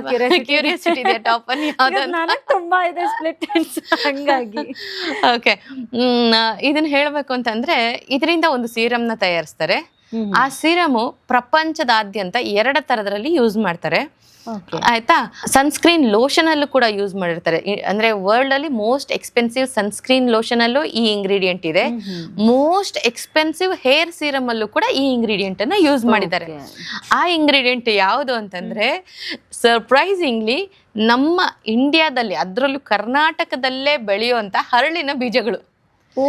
ಕ್ಯೂರಿಯಾಸಿಟಿ ಇದೆ ಟಾಪ್ 1 ನನಗೆ ತುಂಬಾ ಇದೆ ಸ್ಪ್ಲಿಟ್ ಎಂಡ್ಸ್. ಹಂಗಾಗಿ ಓಕೆ, ಇದನ್ನ ಹೇಳ್ಬೇಕು ಅಂತಂದ್ರೆ ಇದರಿಂದ ಒಂದು ಸೀರಮ್ ನ ತಯಾರಿಸ್ತಾರೆ. ಆ ಸೀರಮು ಪ್ರಪಂಚದಾದ್ಯಂತ 2 ತರದಲ್ಲಿ ಯೂಸ್ ಮಾಡ್ತಾರೆ. ಆಯ್ತಾ, ಸನ್ಸ್ಕ್ರೀನ್ ಲೋಷನ್ ಅಲ್ಲೂ ಕೂಡ ಯೂಸ್ ಮಾಡಿರ್ತಾರೆ. ಅಂದ್ರೆ ವರ್ಲ್ಡ್ ಅಲ್ಲಿ ಮೋಸ್ಟ್ ಎಕ್ಸ್ಪೆನ್ಸಿವ್ ಸನ್ಸ್ಕ್ರೀನ್ ಲೋಷನ್ ಅಲ್ಲೂ ಈ ಇಂಗ್ರೀಡಿಯೆಂಟ್ ಇದೆ. ಮೋಸ್ಟ್ ಎಕ್ಸ್ಪೆನ್ಸಿವ್ ಹೇರ್ ಸೀರಮ್ ಅಲ್ಲೂ ಕೂಡ ಈ ಇಂಗ್ರೀಡಿಯೆಂಟ್ ಅನ್ನ ಯೂಸ್ ಮಾಡಿದ್ದಾರೆ. ಆ ಇಂಗ್ರೀಡಿಯೆಂಟ್ ಯಾವುದು ಅಂತಂದ್ರೆ, ಸರ್ಪ್ರೈಸಿಂಗ್ಲಿ ನಮ್ಮ ಇಂಡಿಯಾದಲ್ಲಿ, ಅದರಲ್ಲೂ ಕರ್ನಾಟಕದಲ್ಲೇ ಬೆಳೆಯುವಂತ ಹರಳಿನ ಬೀಜಗಳು. ಓ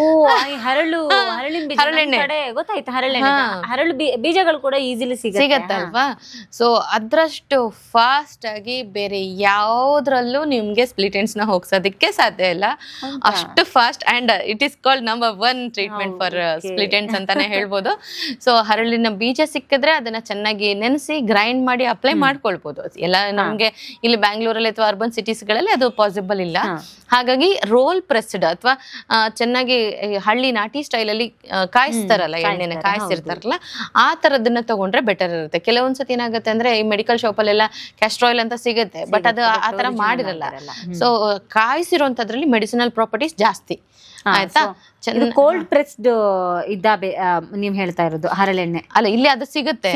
ಈ ಹರಳಿನ ಕಡೆ ಗೊತ್ತಾಯ್ತು, ಹರಳು ಬೀಜಗಳು ಕೂಡ ಈಸಿಲಿ ಸಿಗತ್ತಲ್ವಾ. ಸೊ ಅದ್ರಷ್ಟು ಫಾಸ್ಟ್ ಆಗಿ ಬೇರೆ ಯಾವ್ದ್ರಲ್ಲೂ ನಿಮ್ಗೆ ಸ್ಪ್ಲಿಟ್ ಎಂಡ್ಸ್ ನ ಹೋಗ್ಸೋದಕ್ಕೆ ಸಾಧ್ಯ ಇಲ್ಲ. ಅಷ್ಟು fast and it is called number 1 treatment for split ends ಅಂತಾನೆ ಹೇಳ್ಬೋದು. ಸೊ ಹರಳಿನ ಬೀಜ ಸಿಕ್ಕಿದ್ರೆ ಅದನ್ನ ಚೆನ್ನಾಗಿ ನೆನೆಸಿ ಗ್ರೈಂಡ್ ಮಾಡಿ ಅಪ್ಲೈ ಮಾಡ್ಕೊಳ್ಬಹುದು. ಎಲ್ಲ ನಮ್ಗೆ ಇಲ್ಲಿ ಬ್ಯಾಂಗ್ಳೂರಲ್ಲಿ ಅಥವಾ ಅರ್ಬನ್ ಸಿಟೀಸ್ ಗಳಲ್ಲಿ ಅದು ಪಾಸಿಬಲ್ ಇಲ್ಲ. ಹಾಗಾಗಿ ರೋಲ್ ಪ್ರೆಸ್ಡ್ ಅಥವಾ ಚೆನ್ನಾಗಿ ಹಳ್ಳಿ ನಾಟಿ ಸ್ಟೈಲ್ ಅಲ್ಲಿ ಕಾಯಿಸ್ತಾರಲ್ಲ, ಎಣ್ಣೆನ ಕಾಯಿಸಿರ್ತಾರಲ್ಲ, ಆ ತರದನ್ನ ತಗೊಂಡ್ರೆ ಬೆಟರ್ ಇರುತ್ತೆ. ಕೆಲವೊಂದ್ಸತಿ ಏನಾಗುತ್ತೆ ಅಂದ್ರೆ ಈ ಮೆಡಿಕಲ್ ಶಾಪ್ ಅಲ್ಲೆಲ್ಲ ಕ್ಯಾಸ್ಟ್ರ್ ಆಯಿಲ್ ಅಂತ ಸಿಗುತ್ತೆ, ಬಟ್ ಅದು ಆ ತರ ಮಾಡಿರಲ್ಲ. ಸೊ ಕಾಯಿಸಿರೋಂಥದ್ರಲ್ಲಿ ಮೆಡಿಸಿನಲ್ ಪ್ರಾಪರ್ಟೀಸ್ ಜಾಸ್ತಿ. ಆಯ್ತಾ, ಕೋಲ್ಡ್ ಪ್ರೆಸ್ಡ್ ನೀವ್ ಹೇಳ್ತಾ ಇರೋದು ಹರಳೆಣ್ಣೆ ಅಲ್ಲ, ಇಲ್ಲಿ ಅದು ಸಿಗುತ್ತೆ,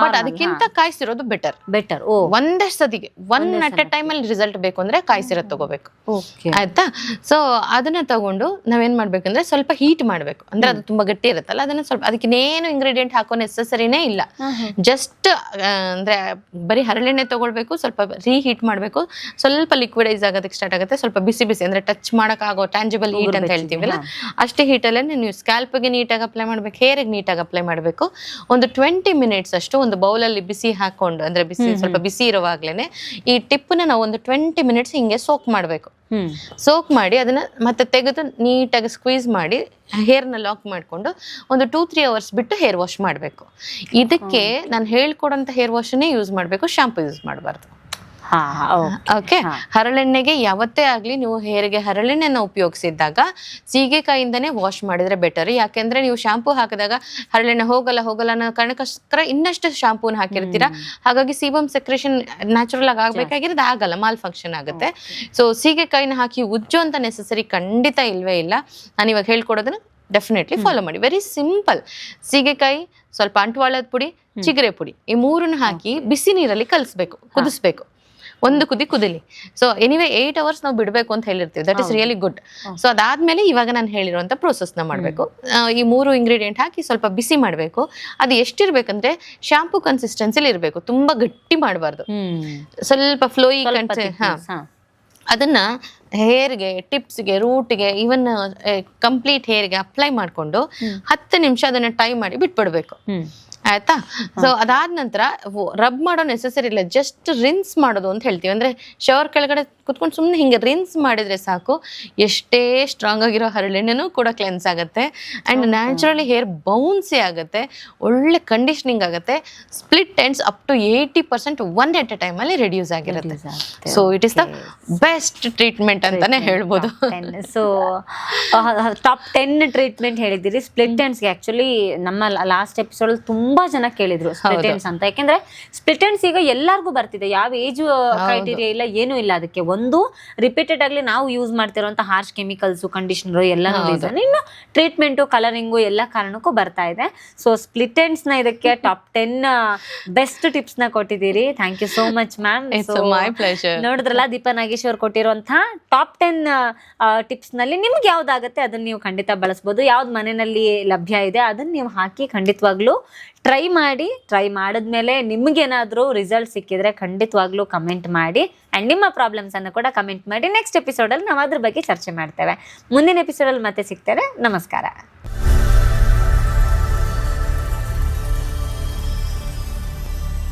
ಬಟ್ ಅದಕ್ಕಿಂತ ಕಾಯಿಸಿರೋದು ಬೆಟರ್. ಒಂದೇ ಸತಿಗೆ ಅಟ್ ಎ ಟೈಮ್ ಅಲ್ಲಿ ರಿಸಲ್ಟ್ ಬೇಕು ಅಂದ್ರೆ ಕಾಯಿಸಿರೋದು ತಗೋಬೇಕು. ಆಯ್ತಾ. ಸೊ ಅದನ್ನ ತಗೊಂಡು ನಾವೇನ್ ಮಾಡ್ಬೇಕಂದ್ರೆ ಸ್ವಲ್ಪ ಹೀಟ್ ಮಾಡ್ಬೇಕು. ಅಂದ್ರೆ ಅದು ತುಂಬಾ ಗಟ್ಟಿ ಇರುತ್ತಲ್ಲ, ಅದನ್ನ ಸ್ವಲ್ಪ ಅದಕ್ಕಿನ್ನೇನು ಇಂಗ್ರೀಡಿಯೆಂಟ್ ಹಾಕೋ ನೆಸೆಸರಿನೇ ಇಲ್ಲ. ಜಸ್ಟ್ ಅಂದ್ರೆ ಬರೀ ಹರಳೆಣ್ಣೆ ತಗೊಳ್ಬೇಕು, ಸ್ವಲ್ಪ ರೀಹೀಟ್ ಮಾಡ್ಬೇಕು, ಸ್ವಲ್ಪ ಲಿಕ್ವಿಡೈಸ್ ಆಗೋದಕ್ಕೆ ಸ್ಟಾರ್ಟ್ ಆಗುತ್ತೆ. ಸ್ವಲ್ಪ ಬಿಸಿ ಅಂದ್ರೆ ಟಚ್ ಮಾಡಕ್ ಆಗೋ ಟ್ಯಾಂಜಿಬಲ್ ಹೀಟ್ ಅಂತ ಹೇಳ್ತೀವಲ್ಲ, ಅಷ್ಟೇ ಹೀಟಲ್ಲೇ ನೀವು ಸ್ಕ್ಯಾಲ್ಪ್ಗೆ ನೀಟಾಗಿ ಅಪ್ಲೈ ಮಾಡ್ಬೇಕು, ಹೇರಿಗೆ ನೀಟಾಗಿ ಅಪ್ಲೈ ಮಾಡಬೇಕು. ಒಂದು 20 ಮಿನಿಟ್ಸ್ ಅಷ್ಟು ಒಂದು ಬೌಲಲ್ಲಿ ಬಿಸಿ ಹಾಕೊಂಡು, ಅಂದ್ರೆ ಸ್ವಲ್ಪ ಬಿಸಿ ಇರುವಾಗ್ಲೇನೆ ಈ ಟಿಪ್ಪನ್ನ ನಾವು ಒಂದು 20 ಮಿನಿಟ್ಸ್ ಹಿಂಗೆ ಸೋಕ್ ಮಾಡಬೇಕು. ಸೋಕ್ ಮಾಡಿ ಅದನ್ನ ಮತ್ತೆ ತೆಗೆದು ನೀಟಾಗಿ ಸ್ಕ್ವೀಸ್ ಮಾಡಿ ಹೇರ್ನ ಲಾಕ್ ಮಾಡ್ಕೊಂಡು ಒಂದು 2-3 ಅವರ್ಸ್ ಬಿಟ್ಟು ಹೇರ್ ವಾಶ್ ಮಾಡಬೇಕು. ಇದಕ್ಕೆ ನಾನು ಹೇಳ್ಕೊಡಂತ ಹೇರ್ ವಾಶನ್ನೇ ಯೂಸ್ ಮಾಡಬೇಕು, ಶಾಂಪೂ ಯೂಸ್ ಮಾಡಬಾರ್ದು. ಓಕೆ. ಹರಳೆಣ್ಣೆಗೆ ಯಾವತ್ತೇ ಆಗ್ಲಿ ನೀವು ಹೇರಿಗೆ ಹರಳೆಣ್ಣೆನ ಉಪಯೋಗಿಸಿದಾಗ ಸೀಗೆಕಾಯಿಂದನೇ ವಾಶ್ ಮಾಡಿದ್ರೆ ಬೆಟರ್. ಯಾಕೆಂದ್ರೆ ನೀವು ಶಾಂಪೂ ಹಾಕಿದಾಗ ಹರಳೆಣ್ಣೆ ಹೋಗಲ್ಲ ಅನ್ನೋ ಕಾರಣಕ್ಕೋಸ್ಕರ ಇನ್ನಷ್ಟು ಶಾಂಪೂನ ಹಾಕಿರ್ತೀರಾ. ಹಾಗಾಗಿ ಸೀಬಮ್ ಸೆಕ್ರೇಷನ್ ನ್ಯಾಚುರಲ್ ಆಗಿ ಆಗ್ಬೇಕಾಗಿರೋದು ಆಗಲ್ಲ, ಮಾಲ್ ಫಂಕ್ಷನ್ ಆಗುತ್ತೆ. ಸೊ ಸೀಗೆಕಾಯಿನ ಹಾಕಿ ಉಜ್ಜೋ ಅಂತ ನೆಸೆಸರಿ ಖಂಡಿತ ಇಲ್ವೇ ಇಲ್ಲ. ನಾನು ಇವಾಗ ಹೇಳ್ಕೊಡೋದನ್ನ ಡೆಫಿನೆಟ್ಲಿ ಫಾಲೋ ಮಾಡಿ. Very simple. ಸೀಗೆಕಾಯಿ, ಸ್ವಲ್ಪ ಅಂಟುವಾಳದ ಪುಡಿ, ಚಿಗರೆ ಪುಡಿ, ಈ ಮೂರನ್ನು ಹಾಕಿ ಬಿಸಿ ನೀರಲ್ಲಿ ಕಲಿಸ್ಬೇಕು, ಕುದಿಸ್ಬೇಕು. ಒಂದು ಕುದಿಲಿ. ಸೊ ಎನಿವೆ 8 ಅವರ್ಸ್ ನಾವು ಬಿಡಬೇಕು ಅಂತ ಹೇಳಿರ್ತೀವಿ. That is really good. So ಅದಾದ್ಮೇಲೆ ಇವಾಗ ನಾನು ಹೇಳಿರುವಂತ ಪ್ರೋಸೆಸ್ನ ಮಾಡಬೇಕು. ಈ 3 ಇಂಗ್ರೀಡಿಯೆಂಟ್ ಹಾಕಿ ಸ್ವಲ್ಪ ಬಿಸಿ ಮಾಡಬೇಕು. ಅದು ಎಷ್ಟಿರ್ಬೇಕಂದ್ರೆ ಶಾಂಪೂ ಕನ್ಸಿಸ್ಟೆನ್ಸಿಲಿ ಇರಬೇಕು, ತುಂಬಾ ಗಟ್ಟಿ ಮಾಡಬಾರ್ದು, ಸ್ವಲ್ಪ ಫ್ಲೋಯಿ ಅದನ್ನ ಹೇರ್ಗೆ, ಟಿಪ್ಸ್ಗೆ, ರೂಟ್ಗೆ, ಇವನ್ ಕಂಪ್ಲೀಟ್ ಹೇರ್ಗೆ ಅಪ್ಲೈ ಮಾಡಿಕೊಂಡು 10 ನಿಮಿಷ ಅದನ್ನ ಟೈಮ್ ಮಾಡಿ ಬಿಟ್ಬಿಡ್ಬೇಕು. ಆಯ್ತಾ. ಸೊ ಅದಾದ ನಂತರ ರಬ್ ಮಾಡೋ ನೆಸೆಸರಿ ಇಲ್ಲ, ಜಸ್ಟ್ ರಿನ್ಸ್ ಮಾಡೋದು ಅಂತ ಹೇಳ್ತೀವಿ. ಅಂದ್ರೆ ಶವರ್ ಕೆಳಗಡೆ ಕುತ್ಕೊಂಡು ಸುಮ್ಮನೆ ಹಿಂಗೆ ರಿನ್ಸ್ ಮಾಡಿದ್ರೆ ಸಾಕು, ಎಷ್ಟೇ ಸ್ಟ್ರಾಂಗ್ ಆಗಿರೋ ಹರಳೆಣ್ಣೆನೂ ಕೂಡ ಕ್ಲೆನ್ಸ್ ಆಗುತ್ತೆ. ಅಂಡ್ ನ್ಯಾಚುರಲಿ ಹೇರ್ ಬೌನ್ಸಿ ಆಗುತ್ತೆ, ಒಳ್ಳೆ ಕಂಡೀಷನಿಂಗ್ ಆಗುತ್ತೆ. Split ends up to 80% one at a time ಅಲ್ಲಿ ರೆಡ್ಯೂಸ್ ಆಗಿರುತ್ತೆ. So it is the best treatment ಅಂತಾನೆ ಹೇಳ್ಬೋದು. ಸೊ ಟಾಪ್ 10 ಟ್ರೀಟ್ಮೆಂಟ್ ಹೇಳಿದ್ದೀರಿ ಸ್ಪ್ಲಿಟ್ ಎಂಡ್ಸ್ಗೆ. ಆಕ್ಚುಲಿ ನಮ್ಮ ಲಾಸ್ಟ್ ಎಪಿಸೋಡ್ ತುಂಬಾ ಜನ ಕೇಳಿದ್ರು ಸ್ಪ್ಲಿಟ್ ಎಂಡ್ಸ್ ಅಂತ. ಯಾಕೆಂದ್ರೆ ಸ್ಪ್ಲಿಟ್ ಎಂಡ್ಸ್ ಈಗ ಎಲ್ಲಾರ್ಗೂ ಬರ್ತಿದೆ, ಯಾವ ಏಜ್ ಕ್ರೈಟೀರಿಯಾ ಇಲ್ಲ, ಏನು ಇಲ್ಲ. ಅದಕ್ಕೆ ಒಂದು ರಿಪೀಟೆಡ್ ಆಗಲಿ ನಾವು ಯೂಸ್ ಮಾಡ್ತಿರೋಂಥ ಹಾರ್ಶ್ ಕೆಮಿಕಲ್ಸ್, ಕಂಡೀಷನರ್ ಎಲ್ಲಾನು ರೀಸನ್, ಇನ್ನು ಟ್ರೀಟ್ಮೆಂಟು, ಕಲರಿಂಗು ಎಲ್ಲ ಕಾರಣಕ್ಕೂ ಬರ್ತಾ ಇದೆ. ಸೊ ಸ್ಪ್ಲಿಟ್ ಎಂಡ್ಸ್ ನ ಇದಕ್ಕೆ ಟಾಪ್ 10 ಬೆಸ್ಟ್ ಟಿಪ್ಸ್ ನ ಕೊಟ್ಟಿದ್ದೀರಿ. Thank you so much ma'am. ನೋಡಿದ್ರಲ್ಲ, ದೀಪಾ ನಾಗೇಶ್ ಅವ್ರು ಕೊಟ್ಟಿರುವಂತಹ ಟಾಪ್ 10 ಟಿಪ್ಸ್ ನಲ್ಲಿ ನಿಮ್ಗೆ ಯಾವ್ದಾಗತ್ತೆ ಅದನ್ನ ನೀವು ಖಂಡಿತ ಬಳಸಬಹುದು. ಯಾವ್ದು ಮನೆಯಲ್ಲಿ ಲಭ್ಯ ಇದೆ ಅದನ್ನ ನೀವು ಹಾಕಿ ಖಂಡಿತವಾಗ್ಲೂ ಟ್ರೈ ಮಾಡಿ. ಟ್ರೈ ಮಾಡಿದ್ಮೇಲೆ ನಿಮ್ಗೇನಾದ್ರೂ ರಿಸಲ್ಟ್ ಸಿಕ್ಕಿದ್ರೆ ಖಂಡಿತವಾಗ್ಲೂ ಕಮೆಂಟ್ ಮಾಡಿ. ಅಂಡ್ ನಿಮ್ಮ ಪ್ರಾಬ್ಲಮ್ಸ್ ಅನ್ನು ಕೂಡ ಕಮೆಂಟ್ ಮಾಡಿ. ನೆಕ್ಸ್ಟ್ ಎಪಿಸೋಡಲ್ಲಿ ನಾವು ಅದ್ರ ಬಗ್ಗೆ ಚರ್ಚೆ ಮಾಡ್ತೇವೆ. ಮುಂದಿನ ಎಪಿಸೋಡಲ್ಲಿ ಮತ್ತೆ ಸಿಗ್ತೇವೆ. ನಮಸ್ಕಾರ.